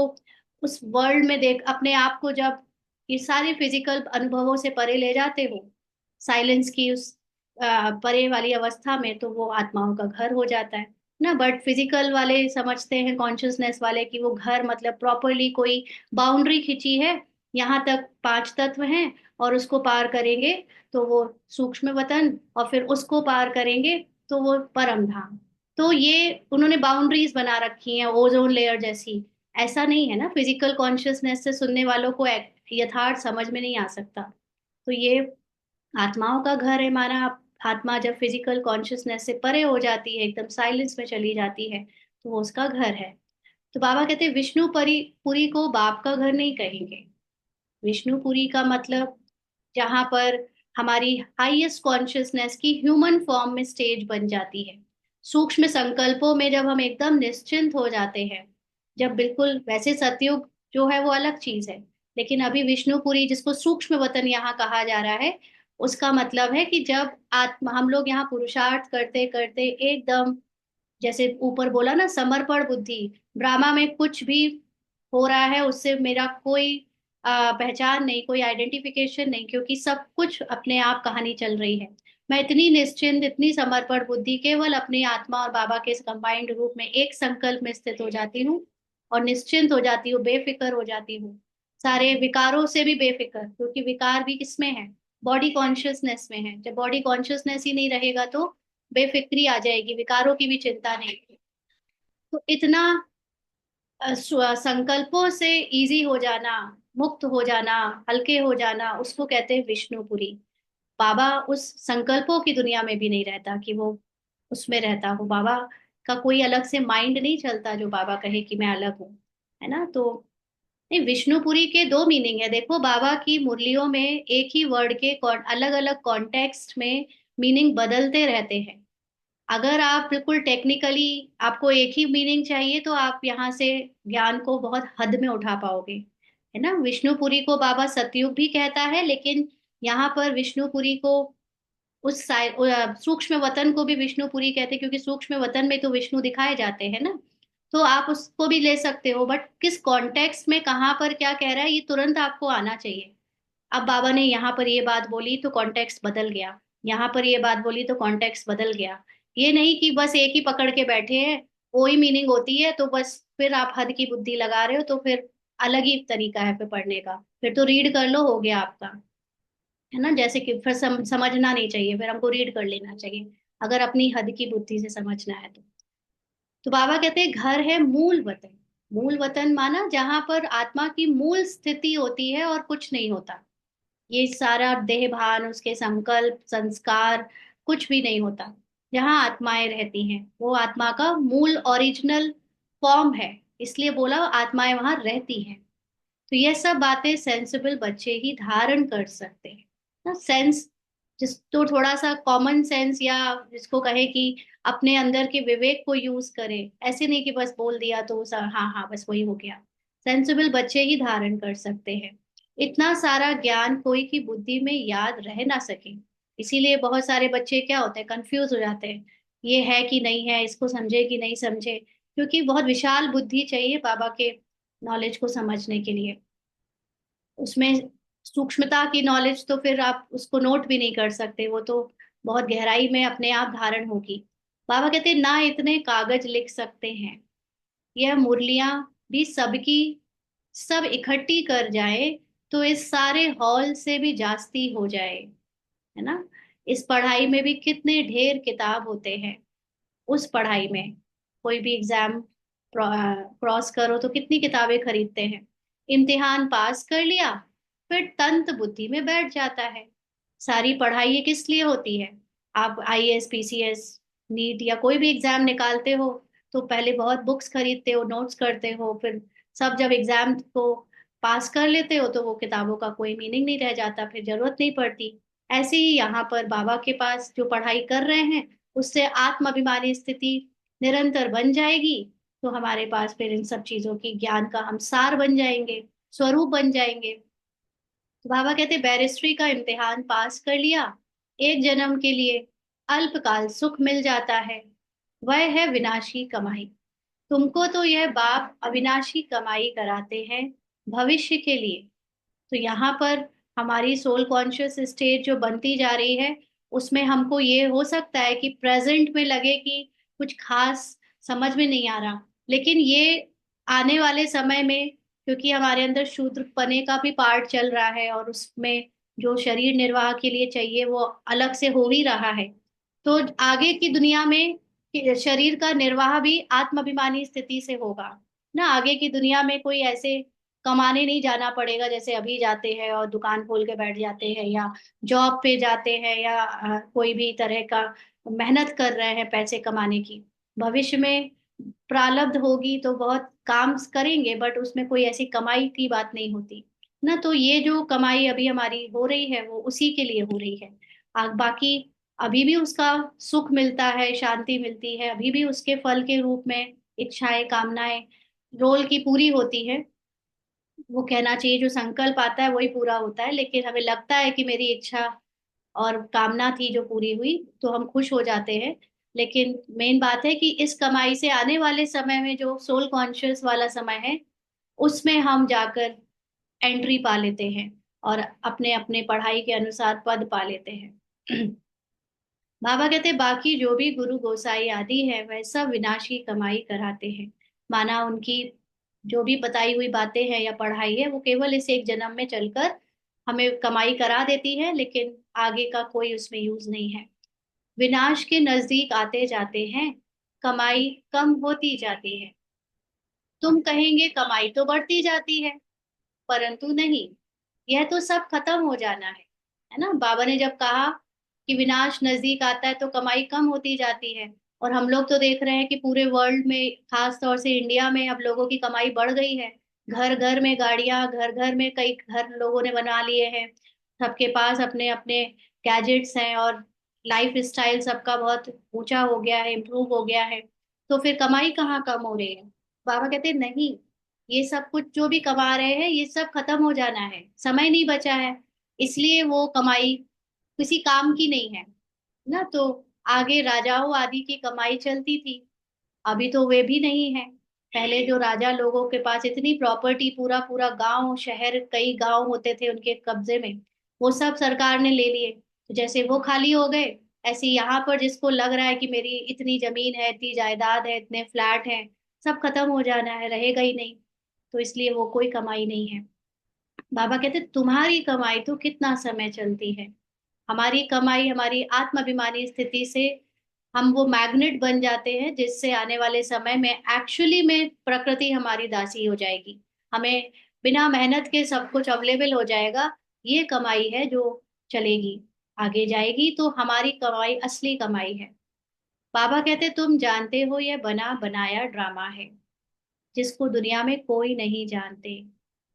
Speaker 1: उस वर्ल्ड में देख अपने आप को जब ये सारे फिजिकल अनुभवों से परे ले जाते हो, साइलेंस की उस परे वाली अवस्था में, तो वो आत्माओं का घर हो जाता है ना। बट फिजिकल वाले समझते हैं, कॉन्शियसनेस वाले, कि वो घर मतलब प्रॉपरली कोई बाउंड्री खींची है, यहाँ तक पांच तत्व हैं और उसको पार करेंगे तो वो सूक्ष्म वतन, और फिर उसको पार करेंगे तो वो परम धाम। तो ये उन्होंने बाउंड्रीज बना रखी हैं ओजोन लेयर जैसी। ऐसा नहीं है ना, फिजिकल कॉन्शियसनेस से सुनने वालों को यथार्थ समझ में नहीं आ सकता। तो ये आत्माओं का घर है, माना आत्मा जब फिजिकल कॉन्शियसनेस से परे हो जाती है, एकदम साइलेंस में चली जाती है, तो वो उसका घर है। तो बाबा कहते हैं विष्णु पुरी को बाप का घर नहीं कहेंगे। विष्णुपुरी का मतलब जहां पर हमारी हाईएस्ट कॉन्शियसनेस की ह्यूमन फॉर्म में स्टेज बन जाती है। सूक्ष्म संकल्पों में जब हम एकदम निश्चिंत हो जाते हैं, जब बिल्कुल वैसे सतयुग जो है वो अलग चीज है, लेकिन अभी विष्णुपुरी जिसको सूक्ष्म वतन यहाँ कहा जा रहा है, उसका मतलब है कि जब आत्मा हम लोग यहाँ पुरुषार्थ करते करते एकदम, जैसे ऊपर बोला ना, समर्पण बुद्धि, ड्रामा में कुछ भी हो रहा है उससे मेरा कोई पहचान नहीं, कोई आइडेंटिफिकेशन नहीं, क्योंकि सब कुछ अपने आप कहानी चल रही है। मैं इतनी निश्चिंत, इतनी समर्पण बुद्धि केवल अपनी आत्मा और बाबा के कंबाइंड रूप में एक संकल्प में स्थित हो जाती हूँ, और निश्चिंत हो जाती हूँ, बेफिक्र हो जाती हूँ, सारे विकारों से भी बेफिक्र, क्योंकि विकार भी किसमें है? बॉडी कॉन्शियसनेस में है। जब बॉडी कॉन्शियसनेस ही नहीं रहेगा तो बेफिक्री आ जाएगी, विकारों की भी चिंता नहीं। तो इतना संकल्पों से इजी हो जाना, मुक्त हो जाना, हल्के हो जाना, उसको कहते हैं विष्णुपुरी। बाबा उस संकल्पों की दुनिया में भी नहीं रहता कि वो उसमें रहता हो। बाबा का कोई अलग से माइंड नहीं चलता जो बाबा कहे कि मैं अलग हूँ, है ना। तो नहीं, विष्णुपुरी के दो मीनिंग है। देखो, बाबा की मुरलियों में एक ही वर्ड के अलग अलग कॉन्टेक्स्ट में मीनिंग बदलते रहते हैं। अगर आप बिल्कुल टेक्निकली आपको एक ही मीनिंग चाहिए तो आप यहाँ से ज्ञान को बहुत हद में उठा पाओगे, है ना। विष्णुपुरी को बाबा सतयुग भी कहता है, लेकिन यहाँ पर विष्णुपुरी को उस सूक्ष्म वतन को भी विष्णुपुरी कहते हैं, क्योंकि सूक्ष्म वतन में तो विष्णु दिखाए जाते हैं ना। तो आप उसको भी ले सकते हो, बट किस कॉन्टेक्स्ट में कहाँ पर क्या कह रहा है ये तुरंत आपको आना चाहिए। अब बाबा ने यहाँ पर ये बात बोली तो कॉन्टेक्स्ट बदल गया, यहाँ पर ये बात बोली तो कॉन्टेक्स्ट बदल गया। ये नहीं कि बस एक ही पकड़ के बैठे हैं, वही मीनिंग होती है तो बस फिर आप हद की बुद्धि लगा रहे हो, तो फिर अलग ही तरीका है फिर पढ़ने का। फिर तो रीड कर लो, हो गया आपका, है ना। जैसे कि फिर समझना नहीं चाहिए, फिर हमको रीड कर लेना चाहिए अगर अपनी हद की बुद्धि से समझना है तो बाबा कहते हैं घर है मूल वतन। मूल वतन माना जहां पर आत्मा की मूल स्थिति होती है और कुछ नहीं होता। ये सारा देह भान, उसके संकल्प संस्कार, कुछ भी नहीं होता। जहाँ आत्माएं रहती हैं वो आत्मा का मूल ओरिजिनल फॉर्म है, इसलिए बोला आत्माएं वहां रहती हैं। तो ये सब बातें सेंसिबल बच्चे ही धारण कर सकते हैं ना। सेंस जिस तो थोड़ा सा कॉमन सेंस, या जिसको कहे कि अपने अंदर के विवेक को यूज करे, ऐसे नहीं कि बस बोल दिया तो हाँ हाँ बस वही हो गया। सेंसिबल बच्चे ही धारण कर सकते हैं। इतना सारा ज्ञान कोई की बुद्धि में याद रह ना सके, इसीलिए बहुत सारे बच्चे क्या होते हैं, कंफ्यूज हो जाते हैं। ये है कि नहीं है, इसको समझे कि नहीं समझे, क्योंकि बहुत विशाल बुद्धि चाहिए बाबा के नॉलेज को समझने के लिए। उसमें सूक्ष्मता की नॉलेज तो फिर आप उसको नोट भी नहीं कर सकते, वो तो बहुत गहराई में अपने आप धारण होगी। बाबा कहते हैं ना इतने कागज लिख सकते हैं, यह मुरलियां भी सबकी सब इकट्ठी कर जाए तो इस सारे हॉल से भी जास्ती हो जाए, है ना। इस पढ़ाई में भी कितने ढेर किताब होते हैं। उस पढ़ाई में कोई भी एग्जाम क्रॉस करो तो कितनी किताबें खरीदते हैं। इम्तिहान पास कर लिया, फिर तंत बुद्धि में बैठ जाता है। सारी पढ़ाई ये किस लिए होती है? आप आईएएस पीसीएस नीट या कोई भी एग्जाम निकालते हो तो पहले बहुत बुक्स खरीदते हो, नोट्स करते हो, फिर सब जब एग्जाम को पास कर लेते हो तो वो किताबों का कोई मीनिंग नहीं रह जाता, फिर जरूरत नहीं पड़ती। ऐसे ही यहाँ पर बाबा के पास जो पढ़ाई कर रहे हैं उससे आत्म अभिमानी स्थिति निरंतर बन जाएगी, तो हमारे पास फिर इन सब चीजों की ज्ञान का हम सार बन जाएंगे, स्वरूप बन जाएंगे। तो बाबा कहते बैरिस्ट्री का इम्तिहान पास कर लिया, एक जन्म के लिए अल्पकाल सुख मिल जाता है, वह है विनाशी कमाई। तुमको तो यह बाप अविनाशी कमाई कराते हैं भविष्य के लिए। तो यहाँ पर हमारी सोल कॉन्शियस स्टेट जो बनती जा रही है, उसमें हमको ये हो सकता है कि प्रेजेंट में लगे कि कुछ खास समझ में नहीं आ रहा, लेकिन ये आने वाले समय में, क्योंकि हमारे अंदर शूद्र पने का भी पार्ट चल रहा है और उसमें जो शरीर निर्वाह के लिए चाहिए वो अलग से हो ही रहा है। तो आगे की दुनिया में कि शरीर का निर्वाह भी आत्माभिमानी स्थिति से होगा ना। आगे की दुनिया में कोई ऐसे कमाने नहीं जाना पड़ेगा जैसे अभी जाते हैं और दुकान खोल के बैठ जाते हैं, या जॉब पे जाते हैं, या कोई भी तरह का मेहनत कर रहे हैं पैसे कमाने की। भविष्य में प्रारब्ध होगी तो बहुत काम करेंगे, बट उसमें कोई ऐसी कमाई की बात नहीं होती ना। तो ये जो कमाई अभी हमारी हो रही है वो उसी के लिए हो रही है। बाकी अभी भी उसका सुख मिलता है, शांति मिलती है, अभी भी उसके फल के रूप में इच्छाएं कामनाएं रोल की पूरी होती है। वो कहना चाहिए जो संकल्प आता है वही पूरा होता है, लेकिन हमें लगता है कि मेरी इच्छा और कामना थी जो पूरी हुई तो हम खुश हो जाते हैं। लेकिन मेन बात है कि इस कमाई से आने वाले समय में जो सोल कॉन्शियस वाला समय है उसमें हम जाकर एंट्री पा लेते हैं और अपने अपने पढ़ाई के अनुसार पद पा लेते हैं। बाबा कहते बाकी जो भी गुरु गोसाई आदि है वह सब विनाशी कमाई कराते हैं। माना उनकी जो भी बताई हुई बातें हैं या पढ़ाई है वो केवल इस एक जन्म में चलकर हमें कमाई करा देती है, लेकिन आगे का कोई उसमें यूज नहीं है। विनाश के नजदीक आते जाते हैं, कमाई कम होती जाती है। तुम कहेंगे कमाई तो बढ़ती जाती है, परंतु नहीं, यह तो सब खत्म हो जाना है ना। बाबा ने जब कहा कि विनाश नजदीक आता है तो कमाई कम होती जाती है, और हम लोग तो देख रहे हैं कि पूरे वर्ल्ड में, खास तौर से इंडिया में, अब लोगों की कमाई बढ़ गई है। घर घर में गाड़ियां, घर घर में कई घर लोगों ने बना लिए हैं, सबके पास अपने अपने गैजेट्स हैं, और लाइफ स्टाइल सबका बहुत ऊंचा हो गया है, इम्प्रूव हो गया है। तो फिर कमाई कहाँ कम हो रही है? बाबा कहते हैं नहीं, ये सब कुछ जो भी कमा रहे हैं ये सब खत्म हो जाना है, समय नहीं बचा है, इसलिए वो कमाई किसी काम की नहीं है ना। तो आगे राजाओं आदि की कमाई चलती थी, अभी तो वे भी नहीं है। पहले जो राजा लोगों के पास इतनी प्रॉपर्टी, पूरा पूरा गांव शहर, कई गांव होते थे उनके कब्जे में, वो सब सरकार ने ले लिए। तो जैसे वो खाली हो गए, ऐसे यहाँ पर जिसको लग रहा है कि मेरी इतनी जमीन है, इतनी जायदाद है, इतने फ्लैट हैं, सब खत्म हो जाना है, रहेगा ही नहीं। तो इसलिए वो कोई कमाई नहीं है। बाबा कहते तुम्हारी कमाई तो कितना समय चलती है, हमारी कमाई हमारी आत्माभिमानी स्थिति से हम वो मैग्नेट बन जाते हैं, जिससे आने वाले समय में एक्चुअली में प्रकृति हमारी दासी हो जाएगी, हमें बिना मेहनत के सब कुछ अवेलेबल हो जाएगा। ये कमाई है जो चलेगी, आगे जाएगी, तो हमारी कमाई असली कमाई है। बाबा कहते तुम जानते हो यह बना बनाया ड्रामा है, जिसको दुनिया में कोई नहीं जानते।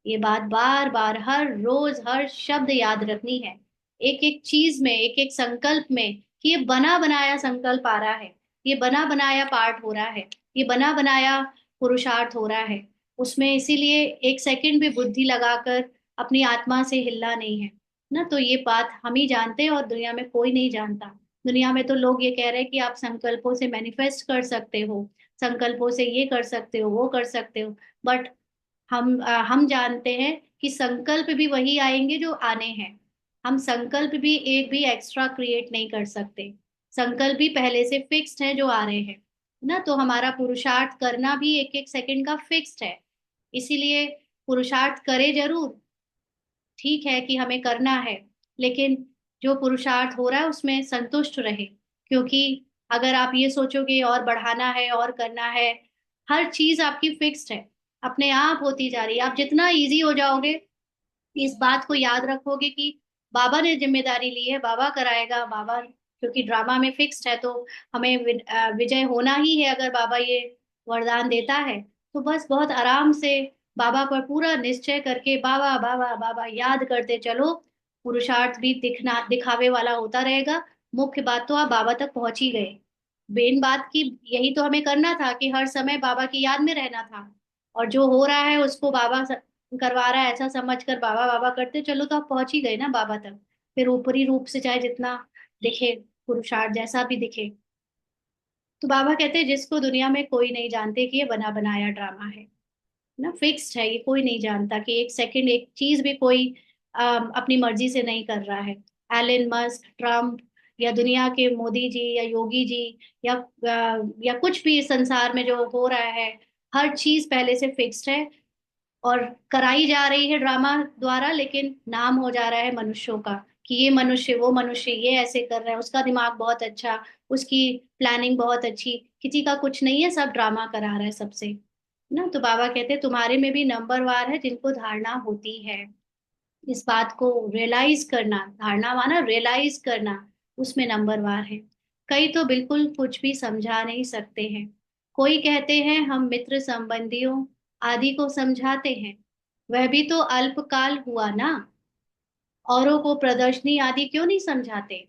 Speaker 1: ये बात बार बार हर रोज हर शब्द याद रखनी है, एक एक चीज में, एक एक संकल्प में, कि ये बना बनाया संकल्प आ रहा है, ये बना बनाया पाठ हो रहा है, ये बना बनाया पुरुषार्थ हो रहा है। उसमें इसीलिए एक सेकंड भी बुद्धि लगाकर अपनी आत्मा से हिलना नहीं है ना। तो ये बात हम ही जानते हैं और दुनिया में कोई नहीं जानता। दुनिया में तो लोग ये कह रहे हैं कि आप संकल्पों से मैनिफेस्ट कर सकते हो, संकल्पों से ये कर सकते हो, वो कर सकते हो, बट हम जानते हैं कि संकल्प भी वही आएंगे जो आने हैं। हम संकल्प भी एक भी एक्स्ट्रा क्रिएट नहीं कर सकते, संकल्प भी पहले से फिक्स्ड है जो आ रहे हैं ना। तो हमारा पुरुषार्थ करना भी एक एक सेकंड का फिक्स्ड है, इसीलिए पुरुषार्थ करे जरूर, ठीक है कि हमें करना है, लेकिन जो पुरुषार्थ हो रहा है उसमें संतुष्ट रहे। क्योंकि अगर आप ये सोचोगे और बढ़ाना है और करना है, हर चीज आपकी फिक्स्ड है, अपने आप होती जा रही है। आप जितना इजी हो जाओगे, इस बात को याद रखोगे कि बाबा ने जिम्मेदारी ली है, बाबा कराएगा, बाबा, क्योंकि ड्रामा में फिक्स्ड है, तो हमें विजय होना ही है। अगर बाबा ये वरदान देता है तो बस बहुत आराम से बाबा पर पूरा निश्चय करके बाबा बाबा बाबा याद करते चलो, पुरुषार्थ भी दिखना दिखावे वाला होता रहेगा। मुख्य बात तो आप बाबा तक पहुंच ही गए। मेन बात की यही तो हमें करना था कि हर समय बाबा की याद में रहना था, और जो हो रहा है उसको बाबा करवा रहा है ऐसा समझ कर बाबा बाबा करते चलो, तो आप पहुंच ही गए ना बाबा तक। फिर ऊपरी रूप से चाहे जितना दिखे, पुरुषार्थ जैसा भी दिखे। तो बाबा कहते हैं जिसको दुनिया में कोई नहीं जानते कि ये बना बनाया ड्रामा है ना, फिक्स्ड है, ये कोई नहीं जानता कि एक सेकंड एक चीज भी कोई अपनी मर्जी से नहीं कर रहा है। एलन मस्क, ट्रम्प, या दुनिया के मोदी जी या योगी जी, या कुछ भी संसार में जो हो रहा है, हर चीज पहले से फिक्स्ड है, और कराई जा रही है ड्रामा द्वारा, लेकिन नाम हो जा रहा है मनुष्यों का, कि ये मनुष्य वो मनुष्य ये ऐसे कर रहा है, उसका दिमाग बहुत अच्छा, उसकी प्लानिंग बहुत अच्छी, किसी का कुछ नहीं है, सब ड्रामा करा रहा है सबसे ना। तो बाबा कहते हैं तुम्हारे में भी नंबरवार है जिनको धारणा होती है, इस बात को रियलाइज करना, धारणा माना रियलाइज करना, उसमें नंबरवार है। कई तो बिल्कुल कुछ भी समझा नहीं सकते हैं, कोई कहते हैं हम मित्र संबंधियों आदि को समझाते हैं, वह भी तो अल्पकाल हुआ ना, औरों को प्रदर्शनी आदि क्यों नहीं समझाते,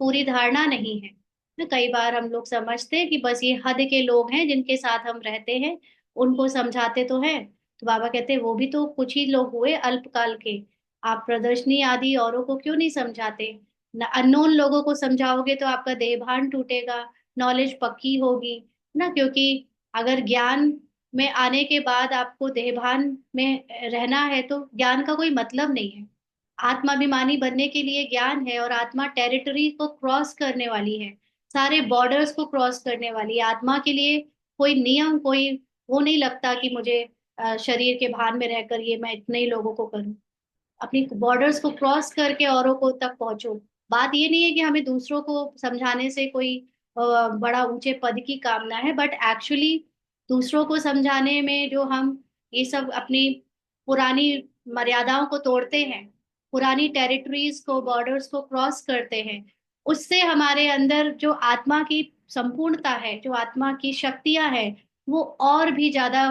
Speaker 1: पूरी धारणा नहीं है ना। कई बार हम लोग समझते हैं कि बस ये हद के लोग हैं जिनके साथ हम रहते हैं, उनको समझाते तो हैं। तो बाबा कहते हैं वो भी तो कुछ ही लोग हुए अल्पकाल के, आप प्रदर्शनी आदि औरों को क्यों नहीं समझाते। न अननोन लोगों को समझाओगे तो आपका देहभान टूटेगा, नॉलेज पक्की होगी ना। क्योंकि अगर ज्ञान में आने के बाद आपको देहभान में रहना है तो ज्ञान का कोई मतलब नहीं है। आत्माभिमानी बनने के लिए ज्ञान है, और आत्मा टेरिटरी को क्रॉस करने वाली है, सारे बॉर्डर्स को क्रॉस करने वाली है। आत्मा के लिए कोई नियम, कोई वो नहीं लगता कि मुझे शरीर के भान में रहकर ये मैं इतने ही लोगों को करूं। अपनी बॉर्डर्स को क्रॉस करके औरों को तक पहुंचो। बात ये नहीं है कि हमें दूसरों को समझाने से कोई बड़ा ऊंचे पद की कामना है, बट एक्चुअली दूसरों को समझाने में जो हम ये सब अपनी पुरानी मर्यादाओं को तोड़ते हैं, पुरानी टेरिटरीज को, बॉर्डर्स को क्रॉस करते हैं, उससे हमारे अंदर जो आत्मा की संपूर्णता है, जो आत्मा की शक्तियां हैं, वो और भी ज्यादा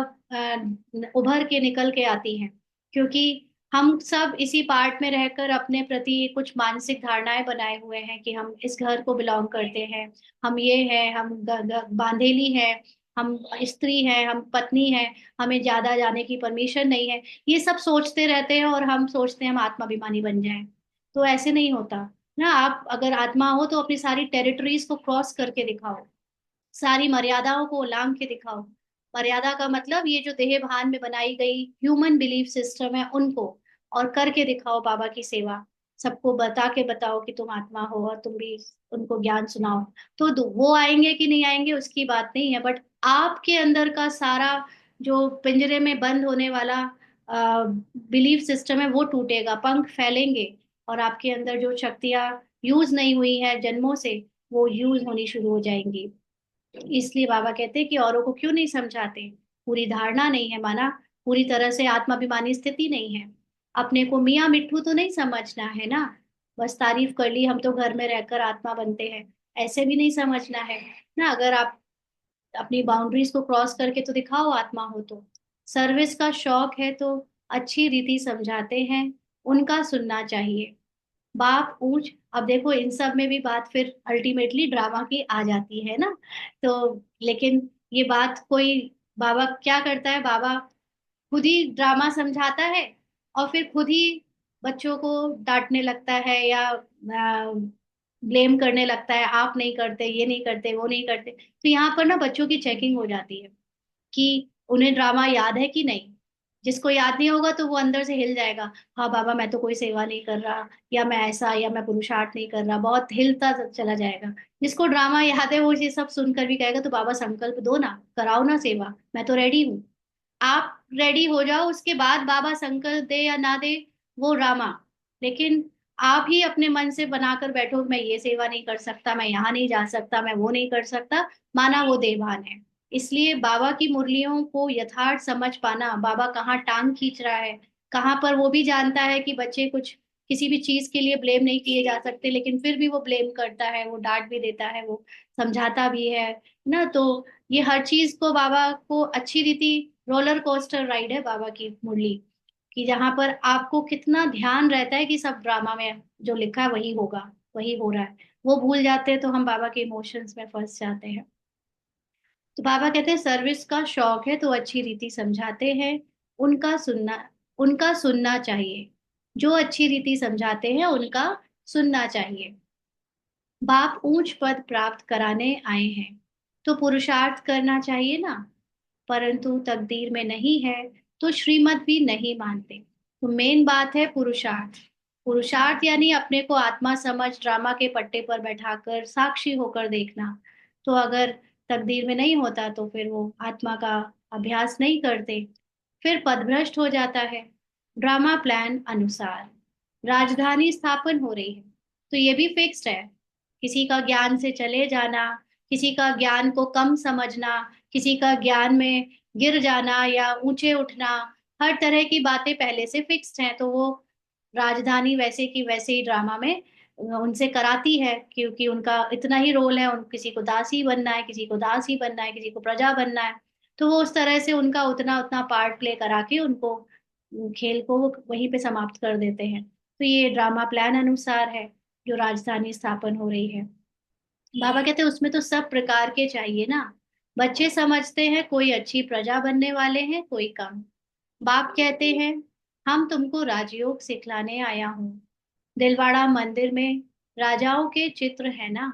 Speaker 1: उभर के निकल के आती हैं। क्योंकि हम सब इसी पार्ट में रहकर अपने प्रति कुछ मानसिक धारणाएं बनाए हुए हैं कि हम इस घर को बिलोंग करते हैं, हम ये हैं, हम बांधेली हैं, हम स्त्री हैं, हम पत्नी हैं, हमें ज्यादा जाने की परमिशन नहीं है। ये सब सोचते रहते हैं और हम सोचते हैं हम आत्माभिमानी बन जाएं। तो ऐसे नहीं होता ना। आप अगर आत्मा हो तो अपनी सारी टेरिटरीज को क्रॉस करके दिखाओ, सारी मर्यादाओं को उलांघ के दिखाओ। मर्यादा का मतलब ये जो देह भान में बनाई गई ह्यूमन बिलीफ सिस्टम है उनको, और करके दिखाओ बाबा की सेवा। सबको बता के बताओ कि तुम आत्मा हो और तुम भी उनको ज्ञान सुनाओ। तो वो आएंगे कि नहीं आएंगे उसकी बात नहीं है, बट आपके अंदर का सारा जो पिंजरे में बंद होने वाला बिलीफ सिस्टम है वो टूटेगा, पंख फैलेंगे, और आपके अंदर जो शक्तियां यूज नहीं हुई है जन्मों से, वो यूज होनी शुरू हो जाएंगी। इसलिए बाबा कहते हैं कि औरों को क्यों नहीं समझाते, पूरी धारणा नहीं है माना, पूरी तरह से आत्माभिमानी स्थिति नहीं है। अपने को मियाँ मिट्ठू तो नहीं समझना है ना, बस तारीफ कर ली हम तो घर में रहकर आत्मा बनते हैं, ऐसे भी नहीं समझना है ना। अगर आप अपनी बाउंड्रीज को क्रॉस करके तो दिखाओ आत्मा हो तो। सर्विस का शौक है तो अच्छी रीति समझाते हैं, उनका सुनना चाहिए। बाप ऊंच, अब देखो इन सब में भी बात फिर अल्टीमेटली ड्रामा की आ जाती है ना। तो लेकिन ये बात कोई, बाबा क्या करता है, बाबा खुद ही ड्रामा समझाता है और फिर खुद ही बच्चों को डांटने लगता है या ब्लेम करने लगता है, आप नहीं करते, ये नहीं करते, वो नहीं करते। तो यहाँ पर ना बच्चों की चेकिंग हो जाती है कि उन्हें ड्रामा याद है कि नहीं। जिसको याद नहीं होगा तो वो अंदर से हिल जाएगा, हाँ बाबा मैं तो कोई सेवा नहीं कर रहा, या मैं ऐसा, या मैं पुरुषार्थ नहीं कर रहा, बहुत हिलता चला जाएगा। जिसको ड्रामा याद है वो ये सब सुनकर भी कहेगा तो बाबा संकल्प दो ना, कराओ ना सेवा, मैं तो रेडी हूँ। आप रेडी हो जाओ, उसके बाद बाबा संकल्प दे या ना दे वो ड्रामा। लेकिन आप ही अपने मन से बनाकर बैठो मैं ये सेवा नहीं कर सकता, मैं यहाँ नहीं जा सकता, मैं वो नहीं कर सकता, माना वो देवान है। इसलिए बाबा की मुरलियों को यथार्थ समझ पाना, बाबा कहाँ टांग खींच रहा है, कहाँ पर, वो भी जानता है कि बच्चे कुछ किसी भी चीज के लिए ब्लेम नहीं किए जा सकते, लेकिन फिर भी वो ब्लेम करता है, वो डांट भी देता है, वो समझाता भी है ना। तो ये हर चीज को बाबा को अच्छी रीति, रोलर कोस्टर राइड है बाबा की मुरली, कि जहां पर आपको कितना ध्यान रहता है कि सब ड्रामा में जो लिखा है वही होगा, वही हो रहा है। वो भूल जाते हैं तो हम बाबा के इमोशंस में फंस जाते हैं। तो बाबा कहते हैं सर्विस का शौक है तो अच्छी रीति समझाते हैं, उनका सुनना, उनका सुनना चाहिए। जो अच्छी रीति समझाते हैं उनका सुनना चाहिए। बाप ऊंच पद प्राप्त कराने आए हैं तो पुरुषार्थ करना चाहिए ना, परंतु तकदीर में नहीं है तो श्रीमत भी नहीं मानते। तो मेन बात है पुरुषार्थ। पुरुषार्थ यानी अपने को आत्मा समझ ड्रामा के पट्टे पर बैठाकर साक्षी होकर देखना। तो अगर तकदीर में नहीं होता तो फिर वो आत्मा का अभ्यास नहीं करते, फिर पदभ्रष्ट हो जाता है। ड्रामा प्लान अनुसार राजधानी स्थापन हो रही है तो ये भी फिक्स्ड है। किसी का ज्ञान से चले जाना, किसी का ज्ञान को कम समझना, किसी का ज्ञान में गिर जाना या ऊंचे उठना, हर तरह की बातें पहले से फिक्स्ड हैं। तो वो राजधानी वैसे की वैसे ही ड्रामा में उनसे कराती है, क्योंकि उनका इतना ही रोल है, उन किसी को दासी बनना है, किसी को दास ही बनना है, किसी को प्रजा बनना है। तो वो उस तरह से उनका उतना उतना पार्ट प्ले करा के उनको खेल को वो वहीं पे समाप्त कर देते हैं। तो ये ड्रामा प्लान अनुसार है जो राजधानी स्थापन हो रही है। बाबा कहते हैं उसमें तो सब प्रकार के चाहिए ना। बच्चे समझते हैं कोई अच्छी प्रजा बनने वाले हैं, कोई कम। बाप कहते हैं हम तुमको राजयोग सिखलाने आया हूँ। दिलवाड़ा मंदिर में राजाओं के चित्र है ना,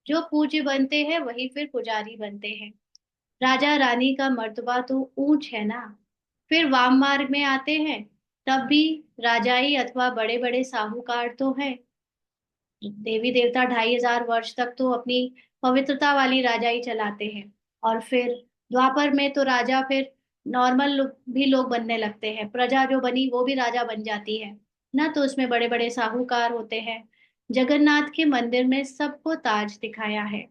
Speaker 1: जो पूज्य बनते हैं वही फिर पुजारी बनते हैं। राजा रानी का मर्तबा तो ऊंच है ना। फिर वाम मार्ग में आते हैं तब भी राजाई अथवा बड़े बड़े साहूकार तो है। देवी देवता 2500 वर्ष तक तो अपनी पवित्रता वाली राजाई चलाते हैं, और फिर द्वापर में तो राजा फिर नॉर्मल भी लोग बनने लगते हैं, प्रजा जो बनी वो भी राजा बन जाती है ना। तो उसमें बड़े बड़े साहूकार होते हैं। जगन्नाथ के मंदिर में सबको ताज दिखाया है,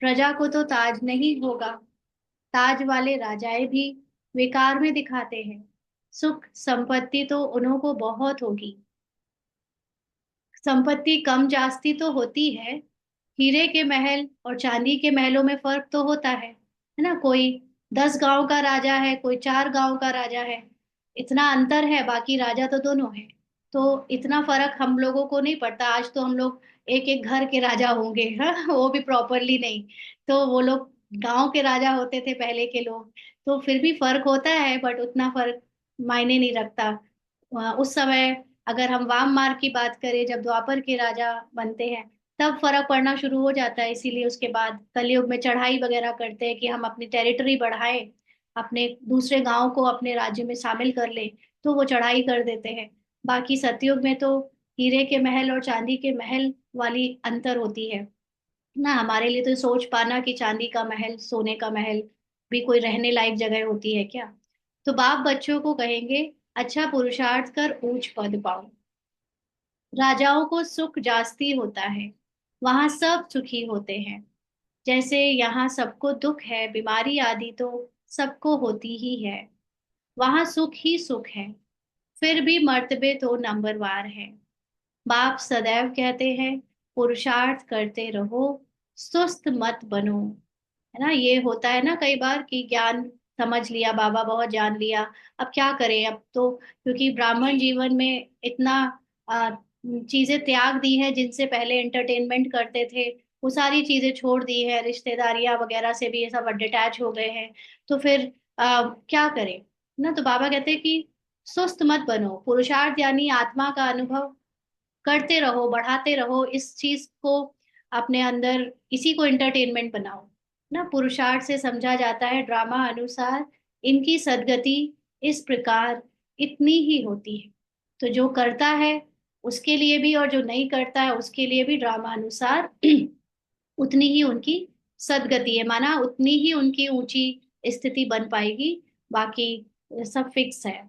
Speaker 1: प्रजा को तो ताज नहीं होगा। ताज वाले राजाएं भी विकार में दिखाते हैं। सुख संपत्ति तो उन्हों को बहुत होगी, संपत्ति कम जास्ती तो होती है। हीरे के महल और चांदी के महलों में फर्क तो होता है ना। कोई 10 गांव का राजा है, कोई 4 गांव का राजा है, इतना अंतर है। बाकी राजा तो दोनों है, तो इतना फर्क हम लोगों को नहीं पड़ता। आज तो हम लोग एक एक घर के राजा होंगे, हाँ, वो भी प्रॉपरली नहीं। तो वो लोग गांव के राजा होते थे पहले के लोग। तो फिर भी फर्क होता है, बट उतना फर्क मायने नहीं रखता। उस समय अगर हम वाम मार्ग की बात करें, जब द्वापर के राजा बनते हैं, तब फर्क पड़ना शुरू हो जाता है। इसीलिए उसके बाद कलयुग में चढ़ाई वगैरह करते हैं कि हम अपनी टेरिटरी बढ़ाएं, अपने दूसरे गांव को अपने राज्य में शामिल कर ले, तो वो चढ़ाई कर देते हैं। बाकी सतयुग में तो हीरे के महल और चांदी के महल वाली अंतर होती है ना। हमारे लिए तो सोच पाना कि चांदी का महल, सोने का महल भी कोई रहने लायक जगह होती है क्या। तो बाप बच्चों को कहेंगे, अच्छा पुरुषार्थ कर ऊंच पद पाओ। राजाओं को सुख जास्ती होता है, वहां सब सुखी होते हैं। जैसे यहाँ सबको दुख है, बीमारी आदि तो सबको होती ही है, वहां सुख ही सुख है। फिर भी मर्तबे तो नंबरवार है। बाप सदैव कहते हैं, पुरुषार्थ करते रहो, सुस्त मत बनो। है ना, ये होता है ना कई बार कि ज्ञान समझ लिया, बाबा बहुत जान लिया, अब क्या करें। अब तो क्योंकि ब्राह्मण जीवन में इतना आ, चीजें त्याग दी है, जिनसे पहले एंटरटेनमेंट करते थे, वो सारी चीजें छोड़ दी है, रिश्तेदारियां वगैरह से भी ये सब डिटैच हो गए हैं। तो फिर क्या करें ना। तो बाबा कहते हैं कि सुस्त मत बनो। पुरुषार्थ यानी आत्मा का अनुभव करते रहो, बढ़ाते रहो इस चीज को अपने अंदर, इसी को एंटरटेनमेंट बनाओ ना। पुरुषार्थ से समझा जाता है ड्रामा अनुसार इनकी सदगति इस प्रकार इतनी ही होती है। तो जो करता है उसके लिए भी, और जो नहीं करता है उसके लिए भी ड्रामा अनुसार उतनी ही उनकी सदगति है, माना उतनी ही उनकी ऊंची स्थिति बन पाएगी। बाकी सब फिक्स है।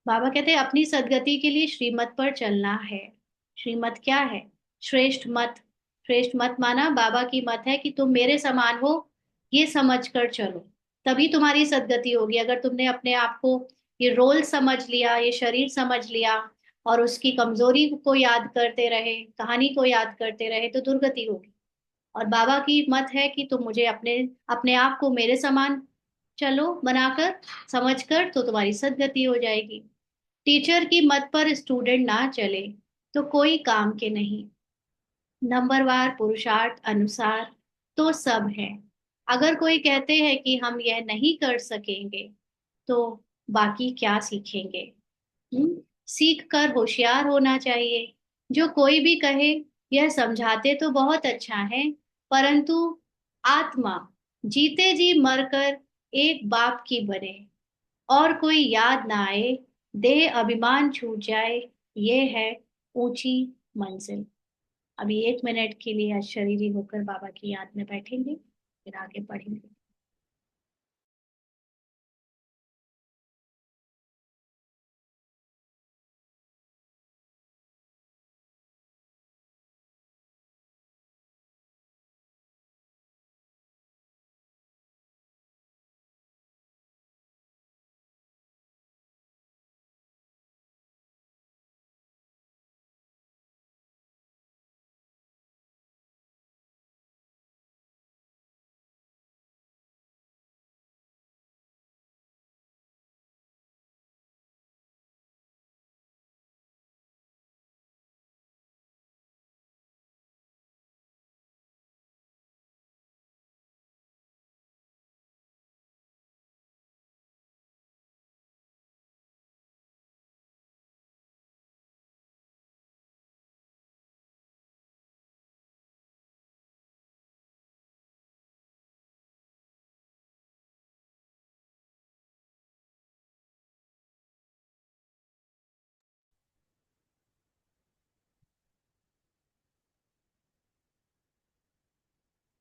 Speaker 1: बाबा कहते हैं अपनी सदगति के लिए श्रीमत पर चलना है। श्रीमत क्या है? श्रेष्ठ मत। श्रेष्ठ मत माना बाबा की मत है कि तुम मेरे समान हो, ये समझ कर चलो, तभी तुम्हारी सदगति होगी। अगर तुमने अपने आप को, ये रोल समझ लिया, ये शरीर समझ लिया, और उसकी कमजोरी को याद करते रहे, कहानी को याद करते रहे, तो दुर्गति होगी। और बाबा की मत है कि तुम मुझे अपने अपने आप को मेरे समान चलो बनाकर, समझकर, तो तुम्हारी सदगति हो जाएगी। टीचर की मत पर स्टूडेंट ना चले तो कोई काम के नहीं। नंबरवार पुरुषार्थ अनुसार तो सब है। अगर कोई कहते हैं कि हम यह नहीं कर सकेंगे, तो बाकी क्या सीखेंगे। सीख कर होशियार होना चाहिए। जो कोई भी कहे, यह समझाते तो बहुत अच्छा है, परंतु आत्मा जीते जी मरकर एक बाप की बने, और कोई याद ना आए, देह अभिमान छूट जाए, ये है ऊंची मंजिल। अभी 1 मिनट के लिए अशरीरी होकर बाबा की याद में बैठेंगे, फिर आगे पढ़ेंगे।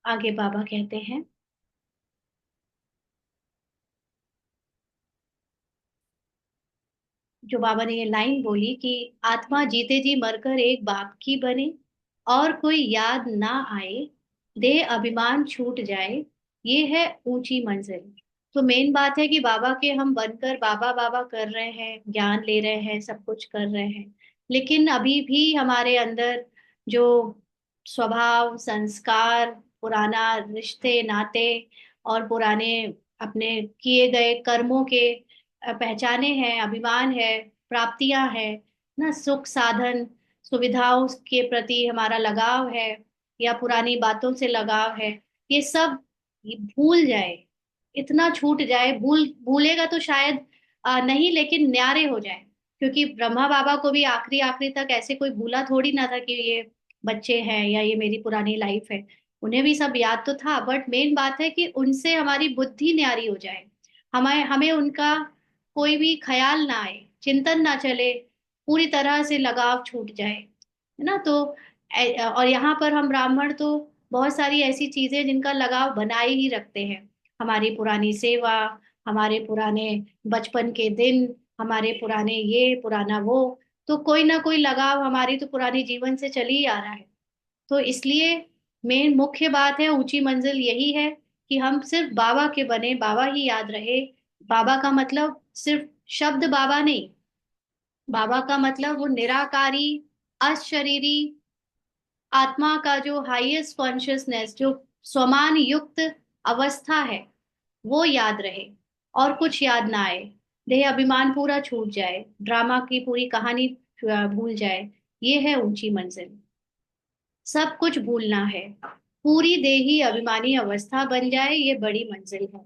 Speaker 1: आगे बाबा कहते हैं, जो बाबा ने ये लाइन बोली कि आत्मा जीते जी मरकर एक बाप की बने, और कोई याद ना आए, देह अभिमान छूट जाए, ये है ऊंची मंजिल। तो मेन बात है कि बाबा के हम बनकर बाबा बाबा कर रहे हैं, ज्ञान ले रहे हैं, सब कुछ कर रहे हैं, लेकिन अभी भी हमारे अंदर जो स्वभाव, संस्कार, पुराना रिश्ते नाते और पुराने अपने किए गए कर्मों के पहचाने हैं, अभिमान है, प्राप्तियां है ना, सुख साधन सुविधाओं के प्रति हमारा लगाव है या पुरानी बातों से लगाव है, ये सब ये भूल जाए, इतना छूट जाए, भूलेगा तो शायद नहीं, लेकिन न्यारे हो जाए। क्योंकि ब्रह्मा बाबा को भी आखिरी आखिरी तक ऐसे कोई भूला थोड़ी ना था कि ये बच्चे हैं या ये मेरी पुरानी लाइफ है। उन्हें भी सब याद तो था, बट मेन बात है कि उनसे हमारी बुद्धि न्यारी हो जाए, हमें हमें उनका कोई भी ख्याल ना आए, चिंतन ना चले, पूरी तरह से लगाव छूट जाए, है ना। तो और यहाँ पर हम ब्राह्मण तो बहुत सारी ऐसी चीजें जिनका लगाव बनाए ही रखते हैं, हमारी पुरानी सेवा, हमारे पुराने बचपन के दिन, हमारे पुराने ये पुराना वो, तो कोई ना कोई लगाव हमारी तो पुरानी जीवन से चली ही आ रहा है। तो इसलिए मेन मुख्य बात है, ऊंची मंजिल यही है कि हम सिर्फ बाबा के बने, बाबा ही याद रहे। बाबा का मतलब सिर्फ शब्द बाबा नहीं, बाबा का मतलब वो निराकारी, अशरीरी आत्मा का जो हाईएस्ट कॉन्शियसनेस, जो स्वमान युक्त अवस्था है, वो याद रहे और कुछ याद ना आए, देह अभिमान पूरा छूट जाए, ड्रामा की पूरी कहानी भूल जाए। ये है ऊंची मंजिल, सब कुछ भूलना है, पूरी देही अभिमानी अवस्था बन जाए, ये बड़ी मंजिल है।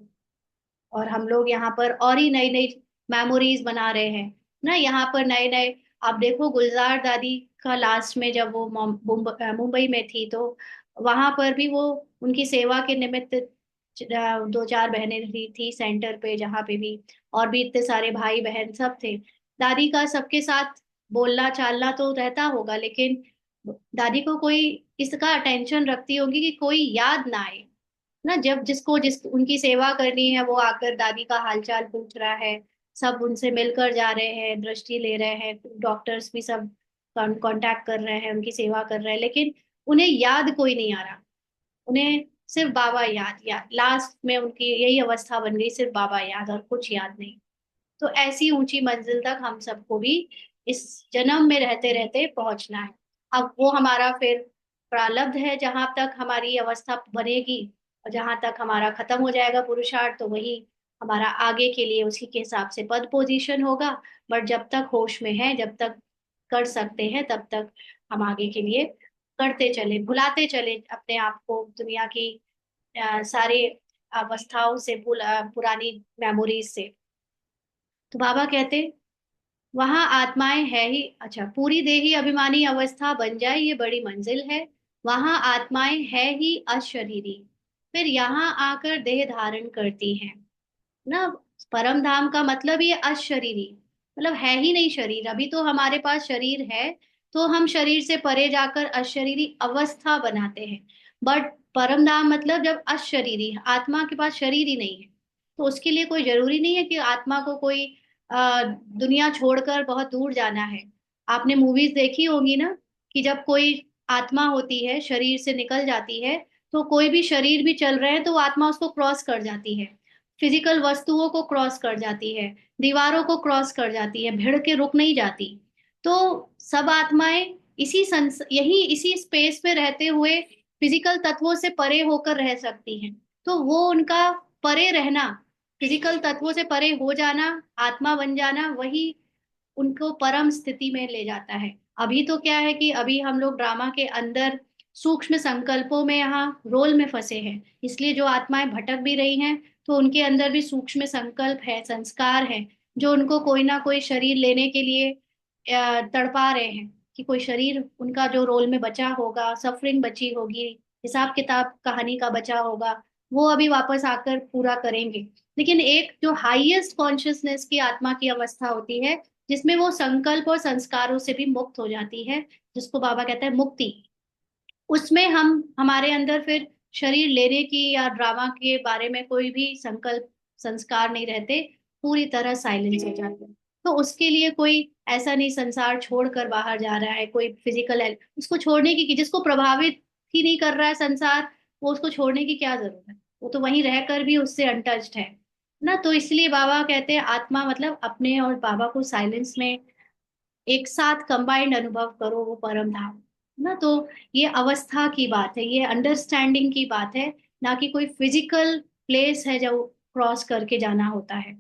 Speaker 1: और हम लोग यहाँ पर और ही नई नई मेमोरीज बना रहे हैं ना, यहाँ पर नए नए। आप देखो गुलजार दादी का लास्ट में जब वो मुंबई में थी, तो वहां पर भी वो उनकी सेवा के निमित्त दो चार बहनें थी सेंटर पे, जहाँ पे भी और भी इतने सारे भाई बहन सब थे। दादी का सबके साथ बोलना चालना तो रहता होगा, लेकिन दादी को कोई इसका अटेंशन रखती होगी कि कोई याद ना आए ना, जब जिसको जिस उनकी सेवा करनी है वो आकर दादी का हालचाल पूछ रहा है, सब उनसे मिलकर जा रहे हैं, दृष्टि ले रहे हैं, डॉक्टर्स भी सब कांटेक्ट कर रहे हैं, उनकी सेवा कर रहे हैं, लेकिन उन्हें याद कोई नहीं आ रहा, उन्हें सिर्फ बाबा याद, याद लास्ट में उनकी यही अवस्था बन गई, सिर्फ बाबा याद और कुछ याद नहीं। तो ऐसी ऊंची मंजिल तक हम सबको भी इस जन्म में रहते रहते पहुंचना है। अब वो हमारा फिर प्रारब्ध है, जहां तक हमारी अवस्था बनेगी और जहां तक हमारा खत्म हो जाएगा पुरुषार्थ, तो वही हमारा आगे के लिए उसी के हिसाब से पद पोजीशन होगा। बट जब तक होश में है, जब तक कर सकते हैं, तब तक हम आगे के लिए करते चले, भुलाते चले अपने आप को दुनिया की सारी अवस्थाओं से, पुरानी मेमोरीज से। तो बाबा कहते वहां आत्माएं है ही, अच्छा, पूरी देही अभिमानी अवस्था बन जाए, ये बड़ी मंजिल है। वहां आत्माएं है ही अशरीरी, फिर यहाँ आकर देह धारण करती हैं ना। परम धाम का मतलब ये अशरीरी, मतलब है ही नहीं शरीर, अभी तो हमारे पास शरीर है, तो हम शरीर से परे जाकर अशरीरी अवस्था बनाते हैं। बट परम धाम मतलब जब अशरीरी, आत्मा के पास शरीर ही नहीं है, तो उसके लिए कोई जरूरी नहीं है कि आत्मा को कोई दुनिया छोड़कर बहुत दूर जाना है। आपने मूवीज देखी होंगी ना, कि जब कोई आत्मा होती है शरीर से निकल जाती है, तो कोई भी शरीर भी चल रहे हैं तो वो आत्मा उसको क्रॉस कर जाती है, फिजिकल वस्तुओं को क्रॉस कर जाती है, दीवारों को क्रॉस कर जाती है, भिड़ के रुक नहीं जाती। तो सब आत्माएं यही इसी स्पेस में रहते हुए फिजिकल तत्वों से परे होकर रह सकती हैं। तो वो उनका परे रहना, फिजिकल तत्वों से परे हो जाना, आत्मा बन जाना, वही उनको परम स्थिति में ले जाता है। अभी तो क्या है कि अभी हम लोग ड्रामा के अंदर सूक्ष्म संकल्पों में यहाँ रोल में फंसे हैं, इसलिए जो आत्माएं भटक भी रही हैं, तो उनके अंदर भी सूक्ष्म संकल्प है, संस्कार है, जो उनको कोई ना कोई शरीर लेने के लिए तड़पा रहे हैं, कि कोई शरीर उनका जो रोल में बचा होगा, सफरिंग बची होगी, हिसाब किताब कहानी का बचा होगा, वो अभी वापस आकर पूरा करेंगे। लेकिन एक जो हाईएस्ट कॉन्शियसनेस की आत्मा की अवस्था होती है, जिसमें वो संकल्प और संस्कारों से भी मुक्त हो जाती है, जिसको बाबा कहता है मुक्ति, उसमें हम हमारे अंदर फिर शरीर लेने की या ड्रामा के बारे में कोई भी संकल्प संस्कार नहीं रहते, पूरी तरह साइलेंस हो जाते हैं। तो उसके लिए कोई ऐसा नहीं संसार छोड़कर बाहर जा रहा है, कोई फिजिकल है उसको छोड़ने की, जिसको प्रभावित ही नहीं कर रहा है संसार, वो उसको छोड़ने की क्या जरूरत है, वो तो वहीं रहकर भी उससे अनटच्ड है। ना। तो इसलिए बाबा कहते हैं आत्मा मतलब अपने और बाबा को साइलेंस में एक साथ कंबाइंड अनुभव करो, वो परम धाम। ना तो ये अवस्था की बात है, ये अंडरस्टैंडिंग की बात है, ना कि कोई फिजिकल प्लेस है जो क्रॉस करके जाना होता है।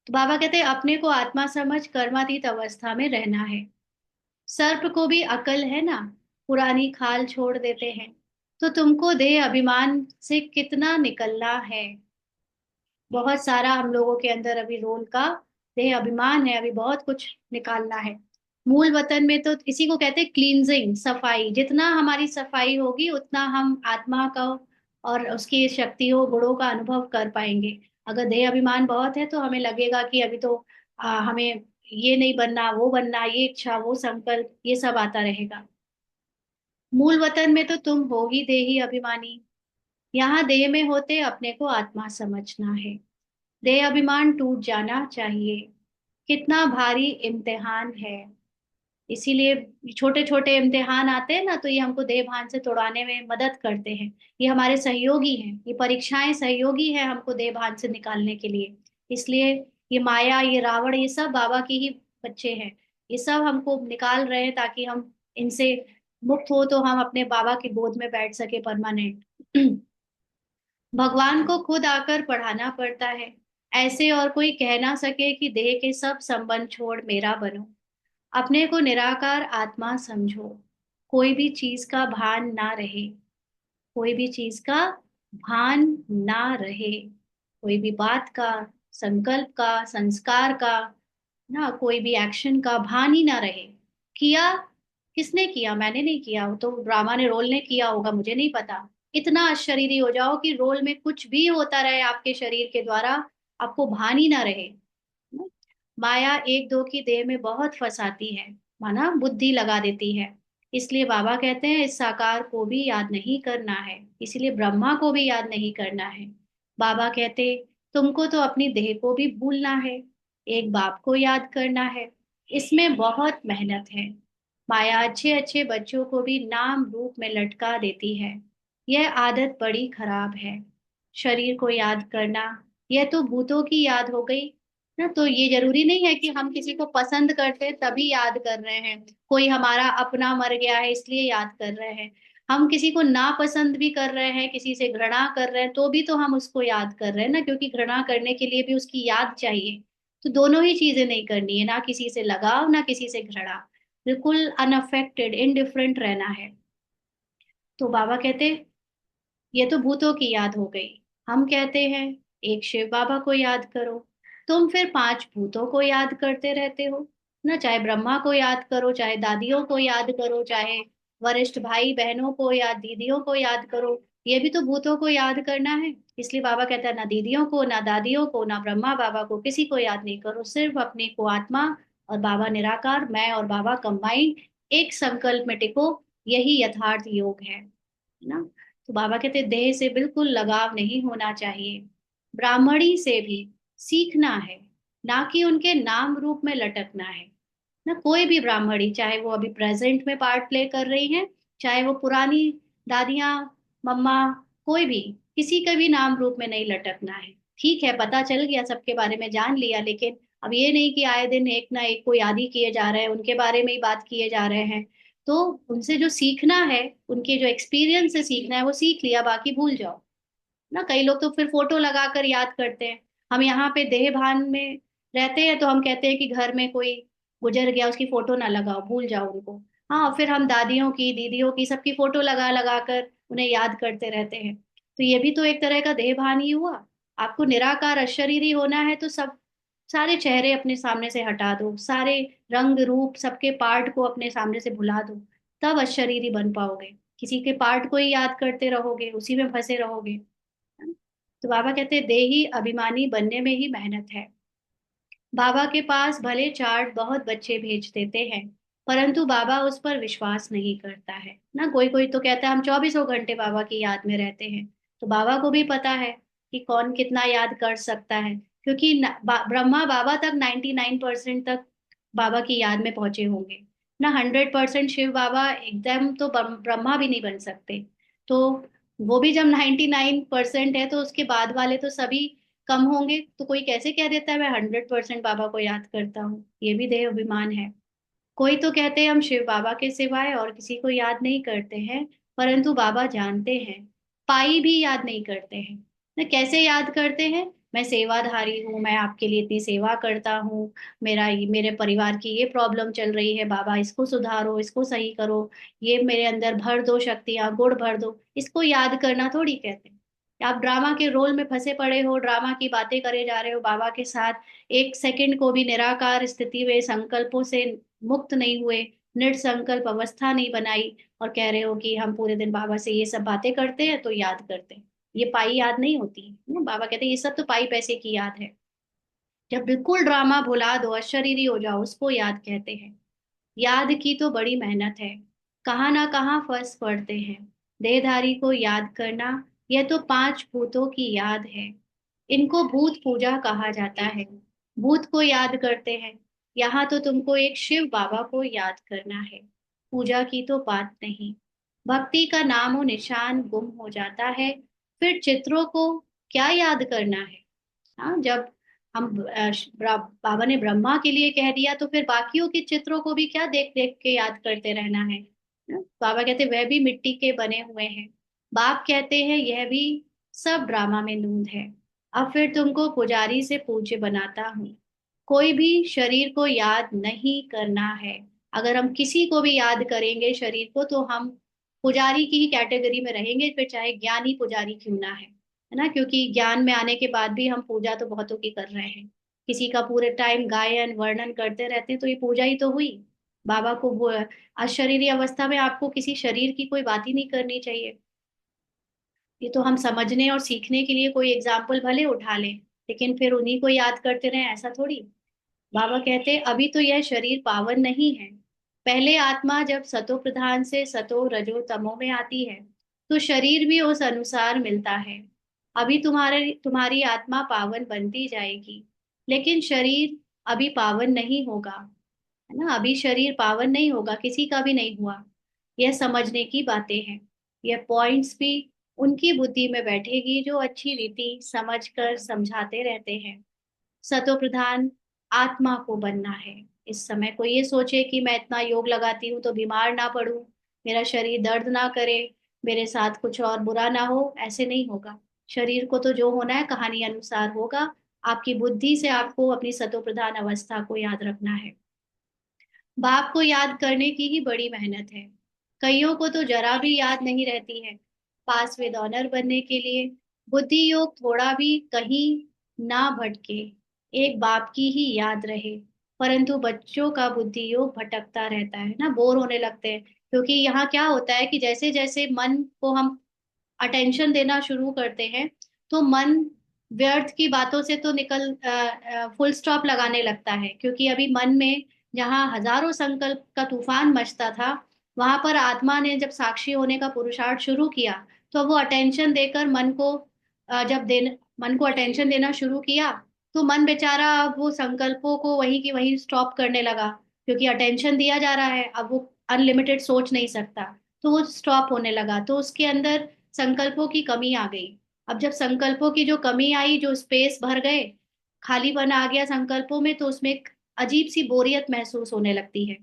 Speaker 1: तो बाबा कहते हैं अपने को आत्मा समझ कर्मातीत अवस्था में रहना है। सर्प को भी अकल है ना, पुरानी खाल छोड़ देते हैं। तो तुमको देह अभिमान से कितना निकलना है। बहुत सारा हम लोगों के अंदर अभी रोल का देह अभिमान है, अभी बहुत कुछ निकालना है। मूल वतन में तो इसी को कहते हैं क्लींजिंग, सफाई। जितना हमारी सफाई होगी उतना हम आत्मा का और उसकी शक्तियों गुणों का अनुभव कर पाएंगे। अगर देह अभिमान बहुत है तो हमें लगेगा कि अभी तो हमें ये नहीं बनना, वो बनना, ये इच्छा, वो संकल्प, ये सब आता रहेगा। मूल वतन में तो तुम हो ही देही अभिमानी। यहाँ देह में होते अपने को आत्मा समझना है। देह अभिमान टूट जाना चाहिए। कितना भारी इम्तिहान है। इसीलिए छोटे छोटे इम्तिहान आते हैं ना, तो ये हमको देह भान से तोड़ाने में मदद करते हैं। ये हमारे सहयोगी हैं, ये परीक्षाएं सहयोगी है हमको देह भान से निकालने के लिए। इसलिए ये माया, ये रावण, ये सब बाबा की ही बच्चे हैं। ये सब हमको निकाल रहे हैं ताकि हम इनसे मुक्त हो, तो हम अपने बाबा की गोद में बैठ सके परमानेंट। भगवान को खुद आकर पढ़ाना पड़ता है। ऐसे और कोई कह ना सके कि देह के सब संबंध छोड़ मेरा बनो। अपने को निराकार आत्मा समझो। कोई भी चीज का भान ना रहे। कोई भी चीज का भान ना रहे। कोई भी बात का, संकल्प का, संस्कार का, ना कोई भी एक्शन का भान ही ना रहे। किया, किसने किया? मैंने नहीं किया, वो तो ड्रामा ने, रोल ने किया होगा, मुझे नहीं पता। इतना अशरीरी हो जाओ कि रोल में कुछ भी होता रहे आपके शरीर के द्वारा, आपको भान ही ना रहे। माया एक दो की देह में बहुत फंसाती है, माना बुद्धि लगा देती है। इसलिए बाबा कहते हैं इस साकार को भी याद नहीं करना है, इसलिए ब्रह्मा को भी याद नहीं करना है। बाबा कहते तुमको तो अपनी देह को भी भूलना है, एक बाप को याद करना है। इसमें बहुत मेहनत है। माया अच्छे अच्छे बच्चों को भी नाम रूप में लटका देती है। यह आदत बड़ी खराब है। शरीर को याद करना, यह तो भूतों की याद हो गई ना। तो ये जरूरी नहीं है कि हम किसी को पसंद करते हैं तभी याद कर रहे हैं। कोई हमारा अपना मर गया है इसलिए याद कर रहे हैं। हम किसी को नापसंद भी कर रहे हैं, किसी से घृणा कर रहे हैं, तो भी तो हम उसको याद कर रहे हैं ना, क्योंकि घृणा करने के लिए भी उसकी याद चाहिए। तो दोनों ही चीजें नहीं करनी है, ना किसी से लगाव ना किसी से घृणा। बिल्कुल अनअफेक्टेड, इनडिफरेंट रहना है। तो बाबा कहते ये तो भूतों की याद हो गई। हम कहते हैं एक शिव बाबा को याद करो। तुम फिर पांच भूतों को याद करते रहते हो ना। चाहे ब्रह्मा को याद करो, चाहे दादियों को याद करो, चाहे वरिष्ठ भाई बहनों को या दीदियों को याद करो, ये भी तो भूतों को याद करना है। इसलिए बाबा कहता है ना दीदियों को, ना दादियों को, ना ब्रह्मा बाबा को, किसी को याद नहीं करो, सिर्फ अपने को आत्मा और बाबा निराकार, मैं और बाबा कंबाइंड एक संकल्प में टिको। यही यथार्थ योग है ना। तो बाबा कहते देह से बिल्कुल लगाव नहीं होना चाहिए। ब्राह्मणी से भी सीखना है, ना कि उनके नाम रूप में लटकना है। ना कोई भी ब्राह्मणी, चाहे वो अभी प्रेजेंट में पार्ट प्ले कर रही हैं, चाहे वो पुरानी दादियाँ, मम्मा, कोई भी, किसी का भी नाम रूप में नहीं लटकना है। ठीक है, पता चल गया, सबके बारे में जान लिया, लेकिन अब ये नहीं कि आए दिन एक ना एक को याद ही किए जा रहे हैं, उनके बारे में ही बात किए जा रहे हैं। तो उनसे जो सीखना है, उनके जो एक्सपीरियंस से सीखना है वो सीख लिया, बाकी भूल जाओ ना। कई लोग तो फिर फोटो लगा कर याद करते हैं। हम यहाँ पे देह भान में रहते हैं तो हम कहते हैं कि घर में कोई गुजर गया उसकी फोटो ना लगाओ, भूल जाओ उनको। हाँ, फिर हम दादियों की, दीदियों की, सबकी फोटो लगा लगा कर उन्हें याद करते रहते हैं। तो ये भी तो एक तरह का देह भान ही हुआ। आपको निराकार अशरीरी होना है तो सब सारे चेहरे अपने सामने से हटा दो, सारे रंग रूप सबके पार्ट को अपने सामने से भुला दो, तब अशरीरी बन पाओगे। किसी के पार्ट को ही याद करते रहोगे, उसी में फंसे रहोगे। तो बाबा कहते हैं देही अभिमानी बनने में ही मेहनत है। बाबा के पास भले चार्ट बहुत बच्चे भेज देते हैं, परंतु बाबा उस पर विश्वास नहीं करता है ना। कोई कोई तो कहता है हम 24 घंटे बाबा की याद में रहते हैं। तो बाबा को भी पता है कि कौन कितना याद कर सकता है, क्योंकि ब्रह्मा बाबा तक 99% तक बाबा की याद में पहुंचे होंगे ना। 100% शिव बाबा एकदम तो ब्रह्मा भी नहीं बन सकते। तो वो भी जब 99% है तो उसके बाद वाले तो सभी कम होंगे। तो कोई कैसे कह देता है मैं 100% बाबा को याद करता हूँ, ये भी देह अभिमान है। कोई तो कहते हैं हम शिव बाबा के सिवाय और किसी को याद नहीं करते हैं, परंतु बाबा जानते हैं। पाई भी याद नहीं करते हैं ना, कैसे याद करते हैं? मैं सेवाधारी हूँ, मैं आपके लिए इतनी सेवा करता हूँ, मेरे परिवार की ये प्रॉब्लम चल रही है, बाबा इसको सुधारो, इसको सही करो, ये मेरे अंदर भर दो शक्तियाँ, गुड़ भर दो। इसको याद करना थोड़ी कहते हैं। आप ड्रामा के रोल में फंसे पड़े हो, ड्रामा की बातें करे जा रहे हो बाबा के साथ, एक सेकंड को भी निराकार स्थिति में संकल्पों से मुक्त नहीं हुए, निर्संकल्प अवस्था नहीं बनाई, और कह रहे हो कि हम पूरे दिन बाबा से ये सब बातें करते हैं तो याद करते हैं। ये पाई याद नहीं होती है ना, बाबा कहते हैं ये सब तो पाई पैसे की याद है। जब बिल्कुल ड्रामा भुला दो, अशरीरी हो जाओ, उसको याद कहते हैं। याद की तो बड़ी मेहनत है, कहाँ ना कहाँ फंस पड़ते हैं। देहधारी को याद करना, यह तो पांच भूतों की याद है। इनको भूत पूजा कहा जाता है। भूत को याद करते हैं। यहाँ तो तुमको एक शिव बाबा को याद करना है, पूजा की तो बात नहीं। भक्ति का नामो निशान गुम हो जाता है, फिर चित्रों को क्या याद करना है। हाँ, जब हम बाबा ने ब्रह्मा के लिए कह दिया तो फिर बाकियों के चित्रों को भी क्या देख देख के याद करते रहना है ना? बाबा कहते वह भी मिट्टी के बने हुए हैं। बाप कहते हैं यह भी सब ड्रामा में धुंध है। अब फिर तुमको पुजारी से पूज्य बनाता हूँ। कोई भी शरीर को याद नहीं करना है। अगर हम किसी को भी याद करेंगे शरीर को, तो हम पुजारी की ही कैटेगरी में रहेंगे, फिर चाहे ज्ञानी पुजारी क्यों ना है ना, क्योंकि ज्ञान में आने के बाद भी हम पूजा तो बहुतों की कर रहे हैं। किसी का पूरे टाइम गायन वर्णन करते रहते हैं तो ये पूजा ही तो हुई। बाबा को वो अशरीरी अवस्था में आपको किसी शरीर की कोई बात ही नहीं करनी चाहिए। ये तो हम समझने और सीखने के लिए कोई एग्जाम्पल भले उठा लें, लेकिन फिर उन्हीं को याद करते रहें, ऐसा थोड़ी। बाबा कहते हैं अभी तो यह शरीर पावन नहीं है। पहले आत्मा जब सतो प्रधान से सतो रजो तमो में आती है, तो शरीर भी उस अनुसार मिलता है। अभी तुम्हारी आत्मा पावन बनती जाएगी, लेकिन शरीर अभी पावन नहीं होगा, है ना। अभी शरीर पावन नहीं होगा, किसी का भी नहीं हुआ। यह समझने की बातें हैं। यह पॉइंट्स भी उनकी बुद्धि में बैठेगी जो अच्छी रीति समझ कर समझाते रहते हैं। सतो प्रधान आत्मा को बनना है। इस समय को ये सोचे कि मैं इतना योग लगाती हूँ तो बीमार ना पड़ूं, मेरा शरीर दर्द ना करे, मेरे साथ कुछ और बुरा ना हो, ऐसे नहीं होगा। शरीर को तो जो होना है कहानी अनुसार होगा। आपकी बुद्धि से आपको अपनी सतो प्रधान अवस्था को याद रखना है। बाप को याद करने की ही बड़ी मेहनत है। कईयों को तो जरा भी याद नहीं रहती है। पास विद ऑनर बनने के लिए बुद्धि योग थोड़ा भी कहीं ना भटके, एक बाप की ही याद रहे। परंतु बच्चों का बुद्धि योग भटकता रहता है ना, बोर होने लगते हैं। क्योंकि यहाँ क्या होता है कि जैसे जैसे मन को हम अटेंशन देना शुरू करते हैं, तो मन व्यर्थ की बातों से तो निकल फुल स्टॉप लगाने लगता है। क्योंकि अभी मन में जहाँ हजारों संकल्प का तूफान मचता था, वहां पर आत्मा ने जब साक्षी होने का पुरुषार्थ शुरू किया, तो वो अटेंशन देकर मन को जब मन को अटेंशन देना शुरू किया, तो मन बेचारा अब वो संकल्पों को वहीं की वहीं स्टॉप करने लगा। क्योंकि अटेंशन दिया जा रहा है, अब वो अनलिमिटेड सोच नहीं सकता, तो वो स्टॉप होने लगा। तो उसके अंदर संकल्पों की कमी आ गई। अब जब संकल्पों की जो कमी आई, जो स्पेस भर गए, खालीपन आ गया संकल्पों में, तो उसमें एक अजीब सी बोरियत महसूस होने लगती है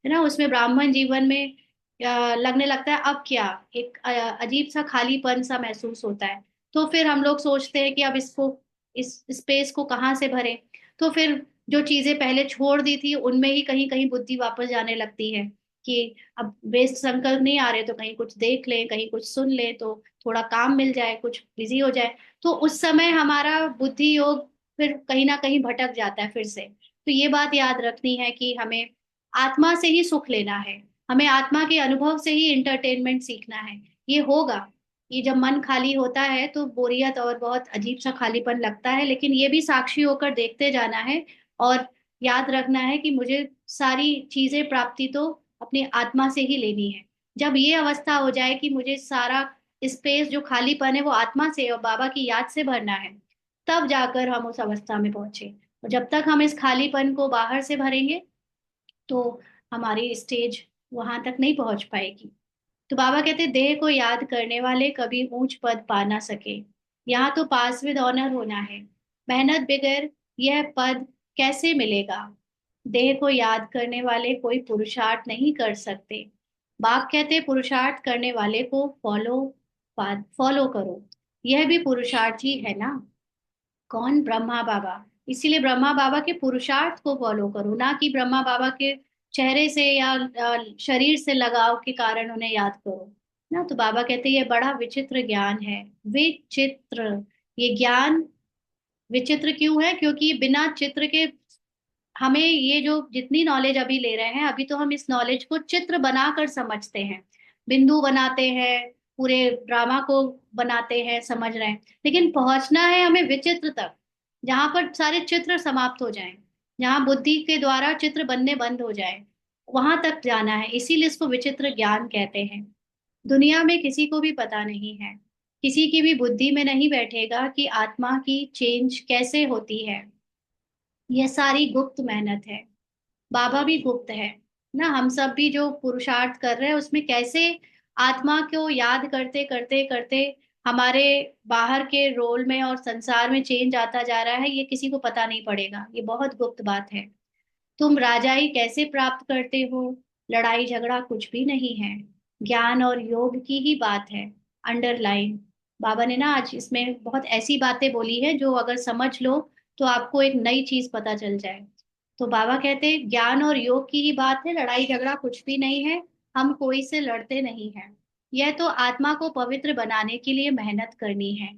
Speaker 1: ना। उसमें ब्राह्मण जीवन में लगने लगता है अब क्या, एक अजीब सा खालीपन सा महसूस होता है। तो फिर हम लोग सोचते हैं कि अब इस स्पेस को कहाँ से भरें। तो फिर जो चीजें पहले छोड़ दी थी उनमें ही कहीं कहीं बुद्धि वापस जाने लगती है कि अब वेस्ट संकल्प नहीं आ रहे तो कहीं कुछ देख लें, कहीं कुछ सुन लें, तो थोड़ा काम मिल जाए, कुछ बिजी हो जाए। तो उस समय हमारा बुद्धि योग फिर कहीं ना कहीं भटक जाता है फिर से। तो ये बात याद रखनी है कि हमें आत्मा से ही सुख लेना है, हमें आत्मा के अनुभव से ही इंटरटेनमेंट सीखना है। ये होगा। ये जब मन खाली होता है तो बोरियत और बहुत अजीब सा खालीपन लगता है, लेकिन ये भी साक्षी होकर देखते जाना है। और याद रखना है कि मुझे सारी चीजें प्राप्ति तो अपनी आत्मा से ही लेनी है। जब ये अवस्था हो जाए कि मुझे सारा स्पेस जो खालीपन है वो आत्मा से और बाबा की याद से भरना है, तब जाकर हम उस अवस्था में पहुंचे। और जब तक हम इस खालीपन को बाहर से भरेंगे, तो हमारी स्टेज वहां तक नहीं पहुंच पाएगी। तो बाबा कहते देह को याद करने वाले कभी ऊंच पद पा ना सके। यहाँ तो पास विद ऑनर होना है। मेहनत बगैर यह पद कैसे मिलेगा? देह को याद करने वाले कोई पुरुषार्थ नहीं कर सकते। बाप कहते पुरुषार्थ करने वाले को फॉलो करो। यह भी पुरुषार्थ ही है ना। कौन? ब्रह्मा बाबा। इसीलिए ब्रह्मा बाबा के पुरुषार्थ को फॉलो करो, ना कि ब्रह्मा बाबा के चेहरे से या शरीर से लगाव के कारण उन्हें याद करो ना। तो बाबा कहते हैं ये बड़ा विचित्र ज्ञान है। विचित्र। ये ज्ञान विचित्र क्यों है? क्योंकि बिना चित्र के हमें ये जो जितनी नॉलेज अभी ले रहे हैं, अभी तो हम इस नॉलेज को चित्र बनाकर समझते हैं, बिंदु बनाते हैं, पूरे ड्रामा को बनाते हैं, समझ रहे हैं। लेकिन पहुंचना है हमें विचित्र तक, जहां पर सारे चित्र समाप्त हो जाएं, जहां बुद्धि के द्वारा चित्र बनने बंद हो जाए, वहां तक जाना है। इसीलिए इसको विचित्र ज्ञान कहते हैं। दुनिया में किसी को भी पता नहीं है, किसी की भी बुद्धि में नहीं बैठेगा कि आत्मा की चेंज कैसे होती है। यह सारी गुप्त मेहनत है। बाबा भी गुप्त है ना। हम सब भी जो पुरुषार्थ कर रहे हैं उसमें कैसे आत्मा को याद करते करते करते हमारे बाहर के रोल में और संसार में चेंज आता जा रहा है, ये किसी को पता नहीं पड़ेगा। ये बहुत गुप्त बात है। तुम राजाई कैसे प्राप्त करते हो? लड़ाई झगड़ा कुछ भी नहीं है, ज्ञान और योग की ही बात है। अंडरलाइन। बाबा ने ना आज इसमें बहुत ऐसी बातें बोली है जो अगर समझ लो तो आपको एक नई चीज पता चल जाए। तो बाबा कहते हैं ज्ञान और योग की ही बात है, लड़ाई झगड़ा कुछ भी नहीं है। हम कोई से लड़ते नहीं हैं। यह तो आत्मा को पवित्र बनाने के लिए मेहनत करनी है।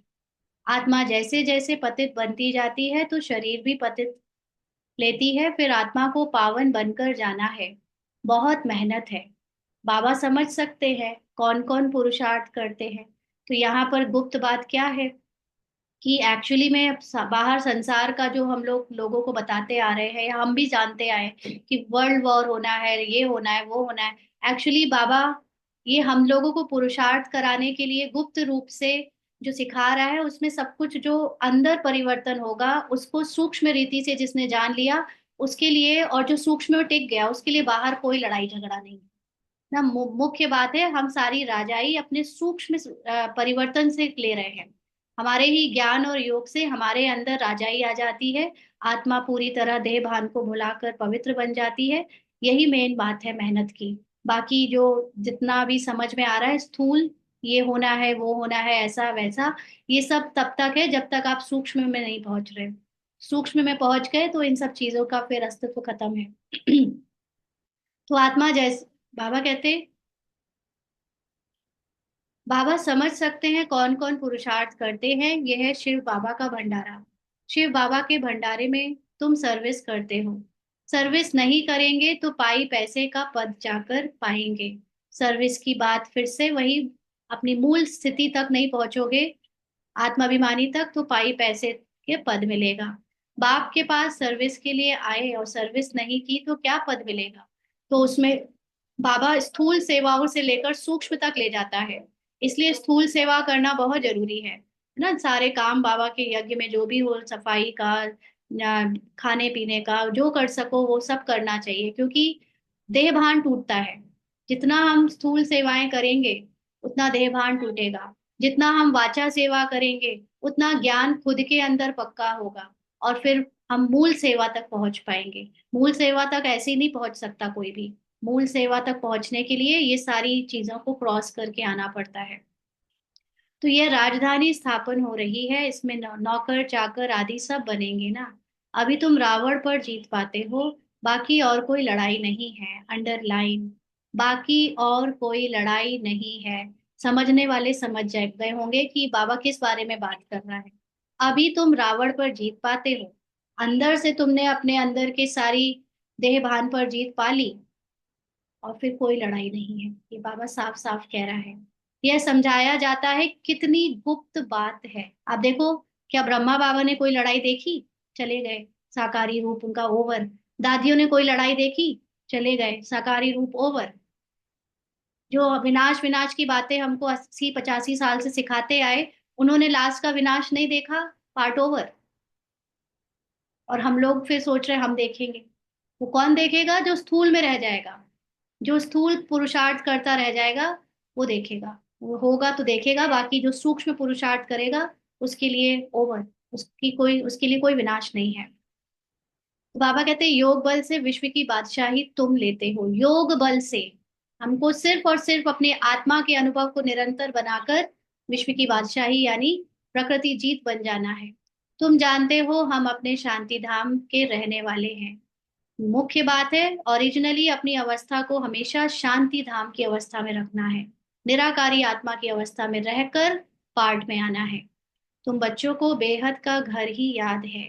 Speaker 1: आत्मा जैसे जैसे पतित बनती जाती है तो शरीर भी पतित लेती है, फिर आत्मा को पावन बनकर जाना है। बहुत मेहनत है। बाबा समझ सकते हैं कौन कौन पुरुषार्थ करते हैं। तो यहाँ पर गुप्त बात क्या है कि एक्चुअली में बाहर संसार का जो हम लोगों को बताते आ रहे हैं या हम भी जानते आए कि वर्ल्ड वॉर होना है, ये होना है, वो होना है। एक्चुअली बाबा ये हम लोगों को पुरुषार्थ कराने के लिए गुप्त रूप से जो सिखा रहा है, उसमें सब कुछ जो अंदर परिवर्तन होगा उसको सूक्ष्म रीति से जिसने जान लिया उसके लिए, और जो सूक्ष्म में टिक गया उसके लिए बाहर कोई लड़ाई झगड़ा नहीं ना। मुख्य बात है हम सारी राजाई अपने सूक्ष्म परिवर्तन से ले रहे हैं। हमारे ही ज्ञान और योग से हमारे अंदर राजाई आ जाती है। आत्मा पूरी तरह देह भान को भुलाकर पवित्र बन जाती है। यही मेन बात है मेहनत की। बाकी जो जितना भी समझ में आ रहा है स्थूल, ये होना है, वो होना है, ऐसा वैसा, ये सब तब तक है जब तक आप सूक्ष्म में नहीं पहुंच रहे। सूक्ष्म में पहुंच गए तो इन सब चीजों का फिर अस्तित्व खत्म है। तो आत्मा जैसे बाबा कहते, बाबा समझ सकते हैं कौन कौन पुरुषार्थ करते हैं। यह है शिव बाबा का भंडारा। शिव बाबा के भंडारे में तुम सर्विस करते हो। सर्विस नहीं करेंगे तो पाई पैसे का पद जाकर पाएंगे। सर्विस की बात फिर से वही, अपनी मूल स्थिति तक नहीं पहुंचोगे आत्माभिमानी तक तो पाई पैसे के पद मिलेगा। बाप के पास सर्विस के लिए आए और सर्विस नहीं की तो क्या पद मिलेगा? तो उसमें बाबा स्थूल सेवाओं से लेकर सूक्ष्म तक ले जाता है। इसलिए स्थूल सेवा करना बहुत जरूरी है ना। सारे काम बाबा के यज्ञ में जो भी हो, सफाई का या खाने पीने का जो कर सको वो सब करना चाहिए, क्योंकि देह भान टूटता है। जितना हम स्थूल सेवाएं करेंगे उतना देह भान टूटेगा। जितना हम वाचा सेवा करेंगे उतना ज्ञान खुद के अंदर पक्का होगा, और फिर हम मूल सेवा तक पहुंच पाएंगे। मूल सेवा तक ऐसे ही नहीं पहुंच सकता कोई भी। मूल सेवा तक पहुंचने के लिए ये सारी चीजों को क्रॉस करके आना पड़ता है। तो ये राजधानी स्थापन हो रही है, इसमें नौकर चाकर आदि सब बनेंगे ना। अभी तुम रावण पर जीत पाते हो, बाकी और कोई लड़ाई नहीं है। अंडरलाइन। बाकी और कोई लड़ाई नहीं है। समझने वाले समझ जाए गए होंगे कि बाबा किस बारे में बात कर रहा है। अभी तुम रावण पर जीत पाते हो, अंदर से तुमने अपने अंदर के सारी देह भान पर जीत पा ली, और फिर कोई लड़ाई नहीं है। ये बाबा साफ साफ कह रहा है। यह समझाया जाता है कितनी गुप्त बात है। आप देखो, क्या ब्रह्मा बाबा ने कोई लड़ाई देखी? चले गए, साकारी रूप उनका ओवर। दादियों ने कोई लड़ाई देखी? चले गए, साकारी रूप ओवर। जो विनाश विनाश की बातें हमको 80 85 साल से सिखाते आए, उन्होंने लास्ट का विनाश नहीं देखा, पार्ट ओवर। और हम लोग फिर सोच रहे हैं हम देखेंगे। वो कौन देखेगा? जो स्थूल में रह जाएगा, जो स्थूल पुरुषार्थ करता रह जाएगा वो देखेगा। वो होगा तो देखेगा, बाकी जो सूक्ष्म पुरुषार्थ करेगा उसके लिए ओवर। उसके लिए कोई विनाश नहीं है। तो बाबा कहते हैं योग बल से विश्व की बादशाही तुम लेते हो। योग बल से हमको सिर्फ और सिर्फ अपने आत्मा के अनुभव को निरंतर बनाकर विश्व की बादशाही यानी प्रकृति जीत बन जाना है। तुम जानते हो हम अपने शांति धाम के रहने वाले हैं। मुख्य बात है ओरिजिनली अपनी अवस्था को हमेशा शांति धाम की अवस्था में रखना है। निराकारी आत्मा की अवस्था में रहकर पार्ट में आना है। तुम बच्चों को बेहद का घर ही याद है।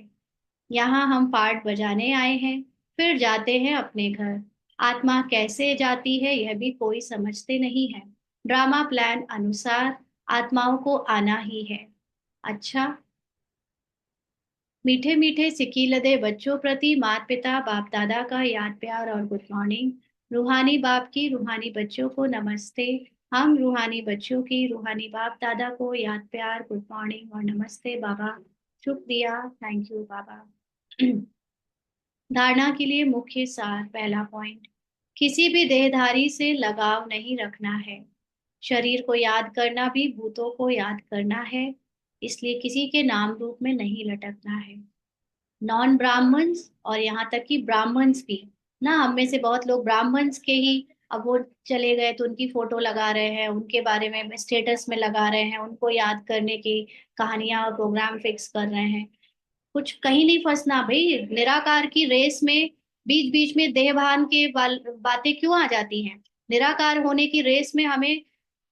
Speaker 1: यहाँ हम पार्ट बजाने आए हैं, फिर जाते हैं अपने घर। आत्मा कैसे जाती है यह भी कोई समझते नहीं है। ड्रामा प्लान अनुसार आत्माओं को आना ही है। अच्छा। मीठे मीठे सिकीलदे बच्चों प्रति माता पिता बाप दादा का याद प्यार और गुड मॉर्निंग। रूहानी बाप की रूहानी बच्चों को नमस्ते। हम रूहानी बच्चों की रूहानी बाप दादा को याद प्यार गुड मॉर्निंग और नमस्ते बाबा। शुक्रिया, थैंक यू बाबा। धारणा के लिए मुख्य सार। पहला पॉइंट, किसी भी देहधारी से लगाव नहीं रखना है। शरीर को याद करना भी भूतों को याद करना है, इसलिए किसी के नाम रूप में नहीं लटकना है। नॉन ब्राह्मण्स और यहाँ तक कि ब्राह्मण्स भी, ना हम में से बहुत लोग ब्राह्मण्स के ही, अब वो चले गए तो उनकी फोटो लगा रहे हैं, उनके बारे में स्टेटस में लगा रहे हैं, उनको याद करने की कहानियां और प्रोग्राम फिक्स कर रहे हैं। कुछ कहीं नहीं फंसना भाई। निराकार की रेस में बीच बीच में देहभान के बातें क्यों आ जाती हैं? निराकार होने की रेस में हमें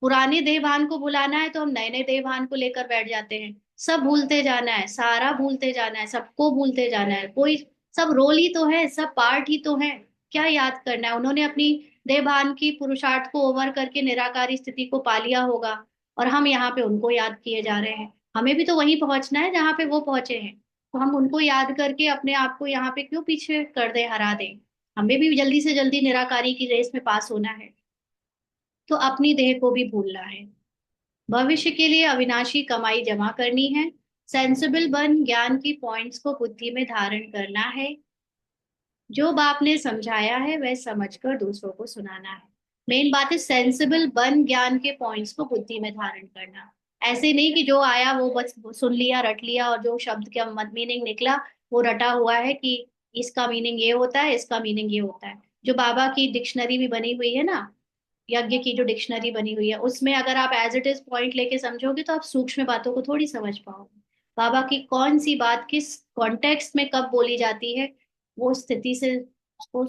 Speaker 1: पुराने देहभान को भुलाना है तो हम नए नए देहभान को लेकर बैठ जाते हैं। सब भूलते जाना है, सारा भूलते जाना है, सबको भूलते जाना है। कोई, सब रोल ही तो है, सब पार्ट ही तो है। क्या याद करना है? उन्होंने अपनी देहभान की पुरुषार्थ को ओवर करके निराकारी स्थिति को पा लिया होगा, और हम यहाँ पे उनको याद किए जा रहे हैं। हमें भी तो वहीं पहुंचना है जहाँ पे वो पहुंचे हैं। तो हम उनको याद करके अपने आप को यहाँ पे क्यों पीछे कर दे, हरा दे? हमें भी जल्दी से जल्दी निराकारी की रेस में पास होना है, तो अपनी देह को भी भूलना है। भविष्य के लिए अविनाशी कमाई जमा करनी है। सेंसिबल बन ज्ञान की पॉइंट्स को बुद्धि में धारण करना है। जो बाप ने समझाया है वह समझकर दूसरों को सुनाना है। मेन बात है सेंसिबल बन ज्ञान के पॉइंट्स को बुद्धि में धारण करना। ऐसे नहीं कि जो आया वो बस सुन लिया, रट लिया, और जो शब्द का मत मीनिंग निकला वो रटा हुआ है कि इसका मीनिंग ये होता है, इसका मीनिंग ये होता है। जो बाबा की डिक्शनरी भी बनी हुई है ना, यज्ञ की जो डिक्शनरी बनी हुई है, उसमें अगर आप एज इट इज पॉइंट लेके समझोगे तो आप सूक्ष्म बातों को थोड़ी समझ पाओगे। बाबा की कौन सी बात किस कॉन्टेक्स्ट में कब बोली जाती है, वो स्थिति से उसको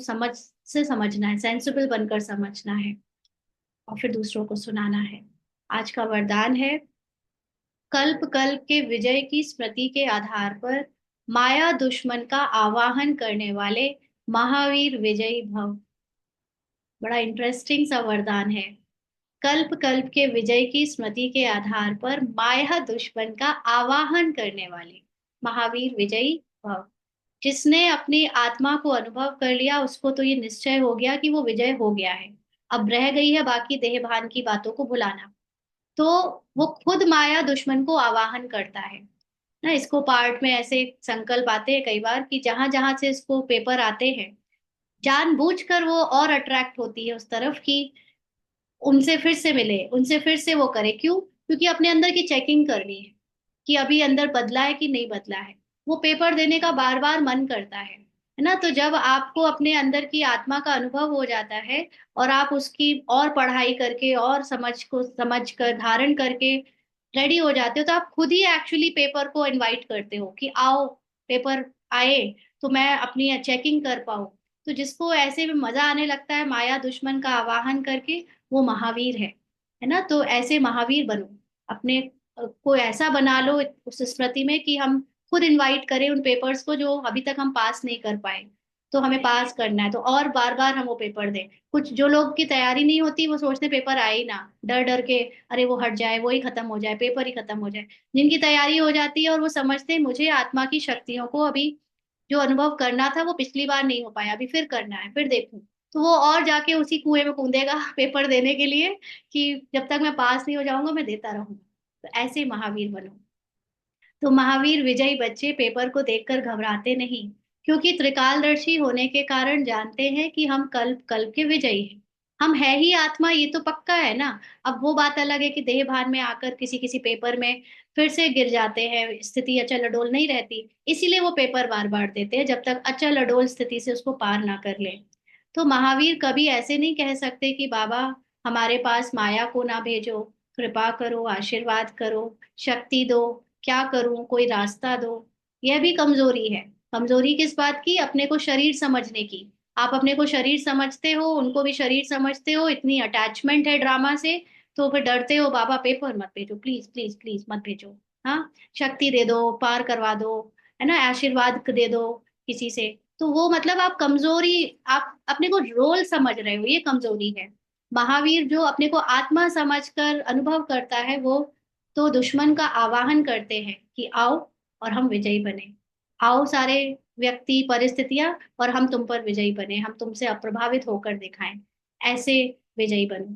Speaker 1: समझना है, सेंसिबल बनकर समझना है, और फिर दूसरों को सुनाना है। आज का वरदान है, कल्प कल्प के विजय की स्मृति के आधार पर माया दुश्मन का आवाहन करने वाले महावीर विजयी भव। बड़ा इंटरेस्टिंग सा वरदान है। कल्प कल्प के विजय की स्मृति के आधार पर माया दुश्मन का आवाहन करने वाले महावीर विजयी भव। जिसने अपनी आत्मा को अनुभव कर लिया उसको तो ये निश्चय हो गया कि वो विजय हो गया है। अब रह गई है बाकी देहभान की बातों को भुलाना। तो वो खुद माया दुश्मन को आवाहन करता है ना। इसको पार्ट में ऐसे संकल्प आते हैं कई बार कि जहां जहां से इसको पेपर आते हैं, जानबूझकर वो और अट्रैक्ट होती है उस तरफ कि उनसे फिर से मिले, उनसे फिर से वो करे। क्यों? क्योंकि अपने अंदर की चेकिंग करनी है कि अभी अंदर बदला है कि नहीं बदला है। वो पेपर देने का बार बार मन करता है ना। तो जब आपको अपने अंदर की आत्मा का अनुभव हो जाता है और आप उसकी और पढ़ाई करके और समझ कर धारण करके रेडी हो जाते हो, तो आप खुद ही एक्चुअली पेपर को इनवाइट करते हो कि आओ पेपर आए, तो मैं अपनी चेकिंग कर पाऊँ। तो जिसको ऐसे में मजा आने लगता है माया दुश्मन का आवाहन करके, वो महावीर है ना। तो ऐसे महावीर बनो। अपने को ऐसा बना लो उस स्मृति में कि हम खुद इनवाइट करें उन पेपर्स को जो अभी तक हम पास नहीं कर पाए। तो हमें पास करना है तो और बार बार हम वो पेपर दें। कुछ जो लोग की तैयारी नहीं होती वो सोचते पेपर आए ही ना, डर डर के, अरे वो हट जाए, वो ही खत्म हो जाए, पेपर ही खत्म हो जाए। जिनकी तैयारी हो जाती है और वो समझते हैं मुझे आत्मा की शक्तियों को अभी जो अनुभव करना था वो पिछली बार नहीं हो पाया, अभी फिर करना है, फिर देखूं, तो वो और जाके उसी कुएं में कूदेगा पेपर देने के लिए कि जब तक मैं पास नहीं हो जाऊंगा मैं देता रहूंगा। तो ऐसे महावीर बनो। तो महावीर विजयी बच्चे पेपर को देखकर घबराते नहीं, क्योंकि त्रिकालदर्शी होने के कारण जानते हैं कि हम कल्प कल्प के विजयी हैं। हम है ही आत्मा, ये तो पक्का है ना। अब वो बात अलग है कि देह भान में आकर किसी किसी पेपर में फिर से गिर जाते हैं, स्थिति अचल अडोल नहीं रहती, इसीलिए वो पेपर बार बार देते हैं जब तक अचल अडोल स्थिति से उसको पार ना कर ले। तो महावीर कभी ऐसे नहीं कह सकते कि बाबा हमारे पास माया को ना भेजो, कृपा करो, आशीर्वाद करो, शक्ति दो, क्या करूं, कोई रास्ता दो। यह भी कमजोरी है। कमजोरी किस बात की? अपने को शरीर समझने की। आप अपने को शरीर समझते हो, उनको भी शरीर समझते हो, इतनी अटैचमेंट है ड्रामा से, तो फिर डरते हो बाबा पेपर मत भेजो, प्लीज प्लीज प्लीज मत भेजो। हाँ, शक्ति दे दो, पार करवा दो, है ना, आशीर्वाद दे दो किसी से। तो वो मतलब आप कमजोरी, आप अपने को रोल समझ रहे हो, ये कमजोरी है। महावीर जो अपने को आत्मा समझकर अनुभव करता है, वो तो दुश्मन का आवाहन करते हैं कि आओ और हम विजयी बने। आओ सारे व्यक्ति परिस्थितियां, और हम तुम पर विजयी बने, हम तुमसे अप्रभावित होकर दिखाएं, ऐसे विजयी बनो।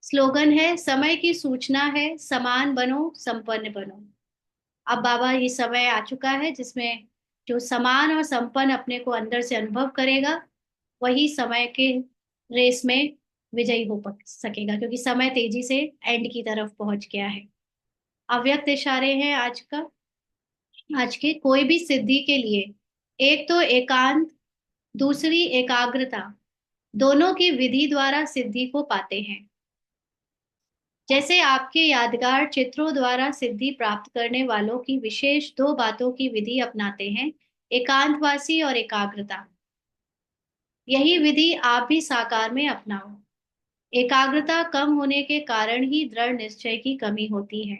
Speaker 1: स्लोगन है, समय की सूचना है, समान बनो, संपन्न बनो। अब बाबा ये समय आ चुका है जिसमें जो समान और संपन्न अपने को अंदर से अनुभव करेगा, वही समय के रेस में विजयी हो सकेगा, क्योंकि समय तेजी से एंड की तरफ पहुंच गया है। अव्यक्त इशारे हैं आज के कोई भी सिद्धि के लिए। एक तो एकांत, दूसरी एकाग्रता, दोनों की विधि द्वारा सिद्धि को पाते हैं। जैसे आपके यादगार चित्रों द्वारा सिद्धि प्राप्त करने वालों की विशेष दो बातों की विधि अपनाते हैं, एकांतवासी और एकाग्रता। यही विधि आप भी साकार में अपनाओ। एकाग्रता कम होने के कारण ही दृढ़ निश्चय की कमी होती है।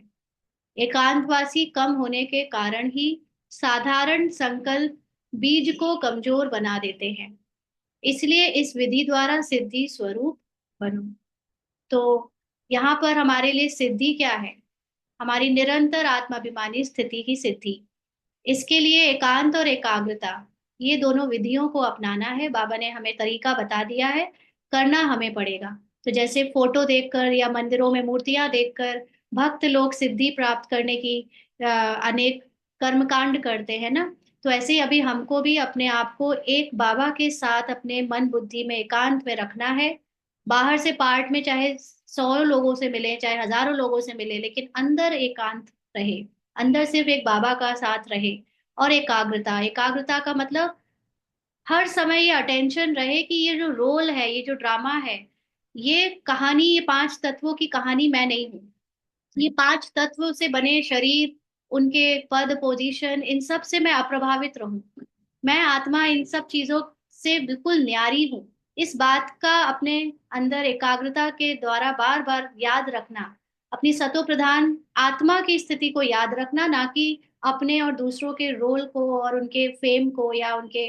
Speaker 1: एकांतवासी कम होने के कारण ही साधारण संकल्प बीज को कमजोर बना देते हैं। इसलिए इस विधि द्वारा सिद्धि स्वरूप बनो। तो यहाँ पर हमारे लिए सिद्धि क्या है? हमारी निरंतर आत्माभिमानी स्थिति की सिद्धि। इसके लिए एकांत और एकाग्रता, ये दोनों विधियों को अपनाना है। बाबा ने हमें तरीका बता दिया है, करना हमें पड़ेगा। तो जैसे फोटो देखकर या मंदिरों में मूर्तियां देखकर भक्त लोग सिद्धि प्राप्त करने की अनेक कर्मकांड करते हैं ना, तो ऐसे ही अभी हमको भी अपने आप को एक बाबा के साथ अपने मन बुद्धि में एकांत में रखना है। बाहर से पार्ट में चाहे 100 लोगों से मिले, चाहे हजारों लोगों से मिले, लेकिन अंदर एकांत रहे, अंदर सिर्फ एक बाबा का साथ रहे। और एकाग्रता, एकाग्रता का मतलब हर समय ये अटेंशन रहे कि ये जो रोल है, ये जो ड्रामा है, ये कहानी, ये पांच तत्वों की कहानी मैं नहीं हूँ। ये पांच तत्व से बने शरीर, उनके पद पोजीशन, इन सब से मैं अप्रभावित रहूं। मैं आत्मा इन सब चीजों से बिल्कुल न्यारी हूँ। इस बात का अपने अंदर एकाग्रता के द्वारा बार बार याद रखना, अपनी सतो प्रधान आत्मा की स्थिति को याद रखना, ना कि अपने और दूसरों के रोल को और उनके फेम को या उनके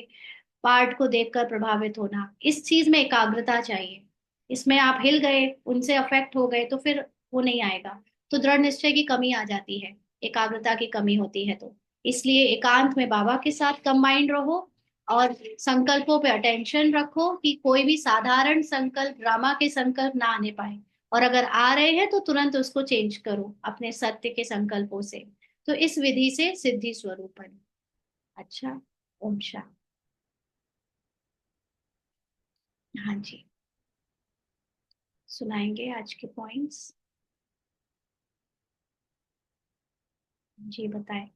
Speaker 1: पार्ट को देखकर प्रभावित होना। इस चीज में एकाग्रता चाहिए। इसमें आप हिल गए, उनसे अफेक्ट हो गए, तो फिर वो नहीं आएगा। तो दृढ़ निश्चय की कमी आ जाती है, एकाग्रता की कमी होती है। तो इसलिए एकांत में बाबा के साथ कंबाइंड रहो, और संकल्पों पे अटेंशन रखो कि कोई भी साधारण संकल्प, ड्रामा के संकल्प ना आने पाए। और अगर आ रहे हैं तो तुरंत उसको चेंज करो अपने सत्य के संकल्पों से। तो इस विधि से सिद्धि स्वरूप बने। अच्छा, ओम शांति। हाँ जी, सुनाएंगे आज के पॉइंट्स। जी बताएं।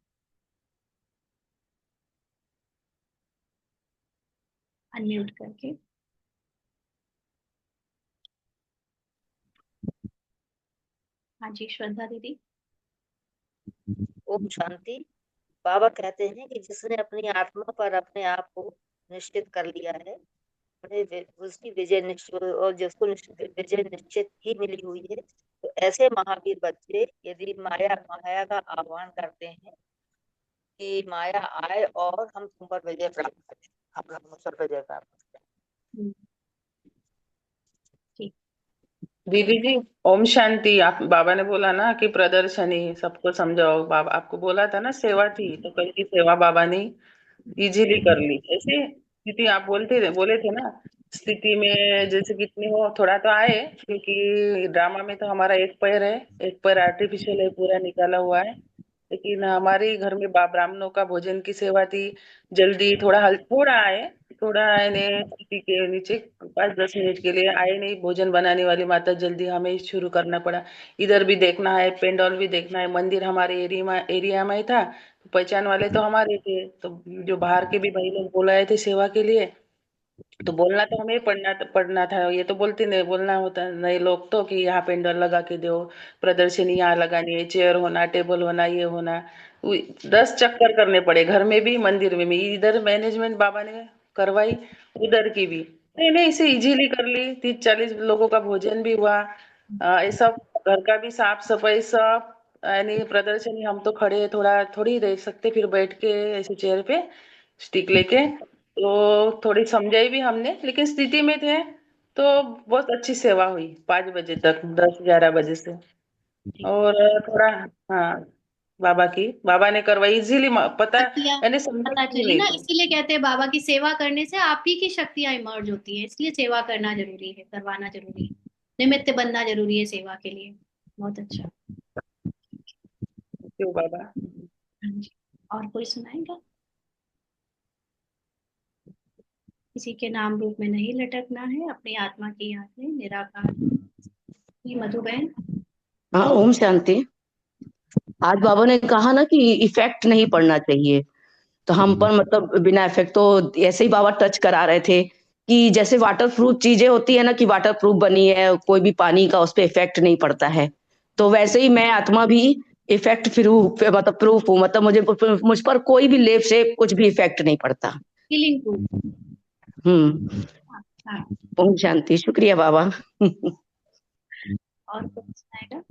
Speaker 1: अनम्यूट करके। हाँ जी, श्रद्धा दीदी।
Speaker 2: ओम शांति। बाबा कहते हैं कि जिसने अपनी आत्मा पर अपने आप को निश्चित कर लिया है, उसकी विजय निश्चित, और जिसको विजय निश्चित ही मिली हुई है, तो ऐसे महावीर बच्चे यदि माया माया का आह्वान करते हैं कि माया आए और हम तुम पर विजय प्राप्त करें, हम मुझ पर विजय प्राप्त करें।
Speaker 1: हम्म, ठीक।
Speaker 3: दीदी जी, ओम शांति। आप बाबा ने बोला ना कि प्रदर्शनी सबको समझाओ, बाबा आपको बोला था ना सेवा थी, तो कल की सेवा बाबा ने इजीली कर ली। ऐसे स्थिति आप बोले थे ना, स्थिति में जैसे कितनी हो थोड़ा तो आए, क्योंकि ड्रामा में तो हमारा एक पैर है, एक पैर आर्टिफिशियल है, पूरा निकाला हुआ है। लेकिन हमारे घर में ब्राह्मणों का भोजन की सेवा थी, जल्दी थोड़ा थोड़ा आए, थोड़ा आए नहीं सीटी के नीचे 5-10 मिनट के लिए आए नहीं, भोजन बनाने वाली माता जल्दी हमें शुरू करना पड़ा। इधर भी देखना है, पेंडॉल भी देखना है, मंदिर हमारे एरिया में ही था, तो पहचान वाले तो हमारे थे, तो जो बाहर के भी भाई लोग बुलाए थे सेवा के लिए, तो बोलना तो हमें पढ़ना था, ये तो बोलते नहीं, बोलना होता नए लोग तो कि यहाँ पेंडल लगा के दो, प्रदर्शनी यहाँ लगानी है, चेयर होना, टेबल होना, ये होना। 10 चक्कर करने पड़े, घर में भी मंदिर में भी। इधर मैनेजमेंट बाबा ने करवाई, उधर की भी नहीं नहीं, इसे इजीली कर ली। 30-40 लोगों का भोजन भी हुआ, ये सब घर का भी साफ सफाई सब। यानी प्रदर्शनी हम तो खड़े थोड़ा थोड़ी रह सकते, फिर बैठ के ऐसे चेयर पे स्टिक लेके, तो थोड़ी समझाई भी हमने, लेकिन स्थिति में थे तो बहुत अच्छी सेवा हुई 5 बजे तक, 10-11 बजे से।
Speaker 1: ठीक।
Speaker 3: और थोड़ा, हाँ, बाबा ने करवाई इजीली, पता
Speaker 1: शक्तियाँ
Speaker 3: यानी समझ
Speaker 1: पता
Speaker 3: भी
Speaker 1: चली
Speaker 3: नहीं
Speaker 1: ना,
Speaker 3: थी।
Speaker 1: इसीलिए कहते हैं बाबा की सेवा करने से आप ही की शक्तियां इमर्ज होती है, इसलिए सेवा करना जरूरी है, करवाना जरूरी है, निमित्त बनना जरूरी है सेवा के लिए। बहुत अच्छा।
Speaker 3: क्यों बाबा।
Speaker 1: हाँ जी। और कोई सुनाएगा? किसी के नाम रूप में नहीं लटकना है, अपनी आत्मा की याद में निराकार की। मधु बहन।
Speaker 4: हाँ, ओम शांति। आज बाबा ने कहा ना कि इफेक्ट नहीं पड़ना चाहिए, तो हम पर मतलब बिना इफेक्ट, तो ऐसे ही बाबा टच करा रहे थे कि जैसे वाटर प्रूफ चीजें होती है ना, कि वाटर प्रूफ बनी है, कोई भी पानी का उस पे इफेक्ट नहीं पड़ता है, तो वैसे ही मैं आत्मा भी इफेक्ट प्रूफ, मतलब प्रूफ हूँ, मतलब मुझ पर कोई भी लेप से कुछ भी इफेक्ट नहीं पड़ता।
Speaker 1: Healing proof.
Speaker 4: हम्म।
Speaker 1: हाँ।
Speaker 4: ओम शांति, शुक्रिया बाबा।
Speaker 1: और कोई सुनाएगा?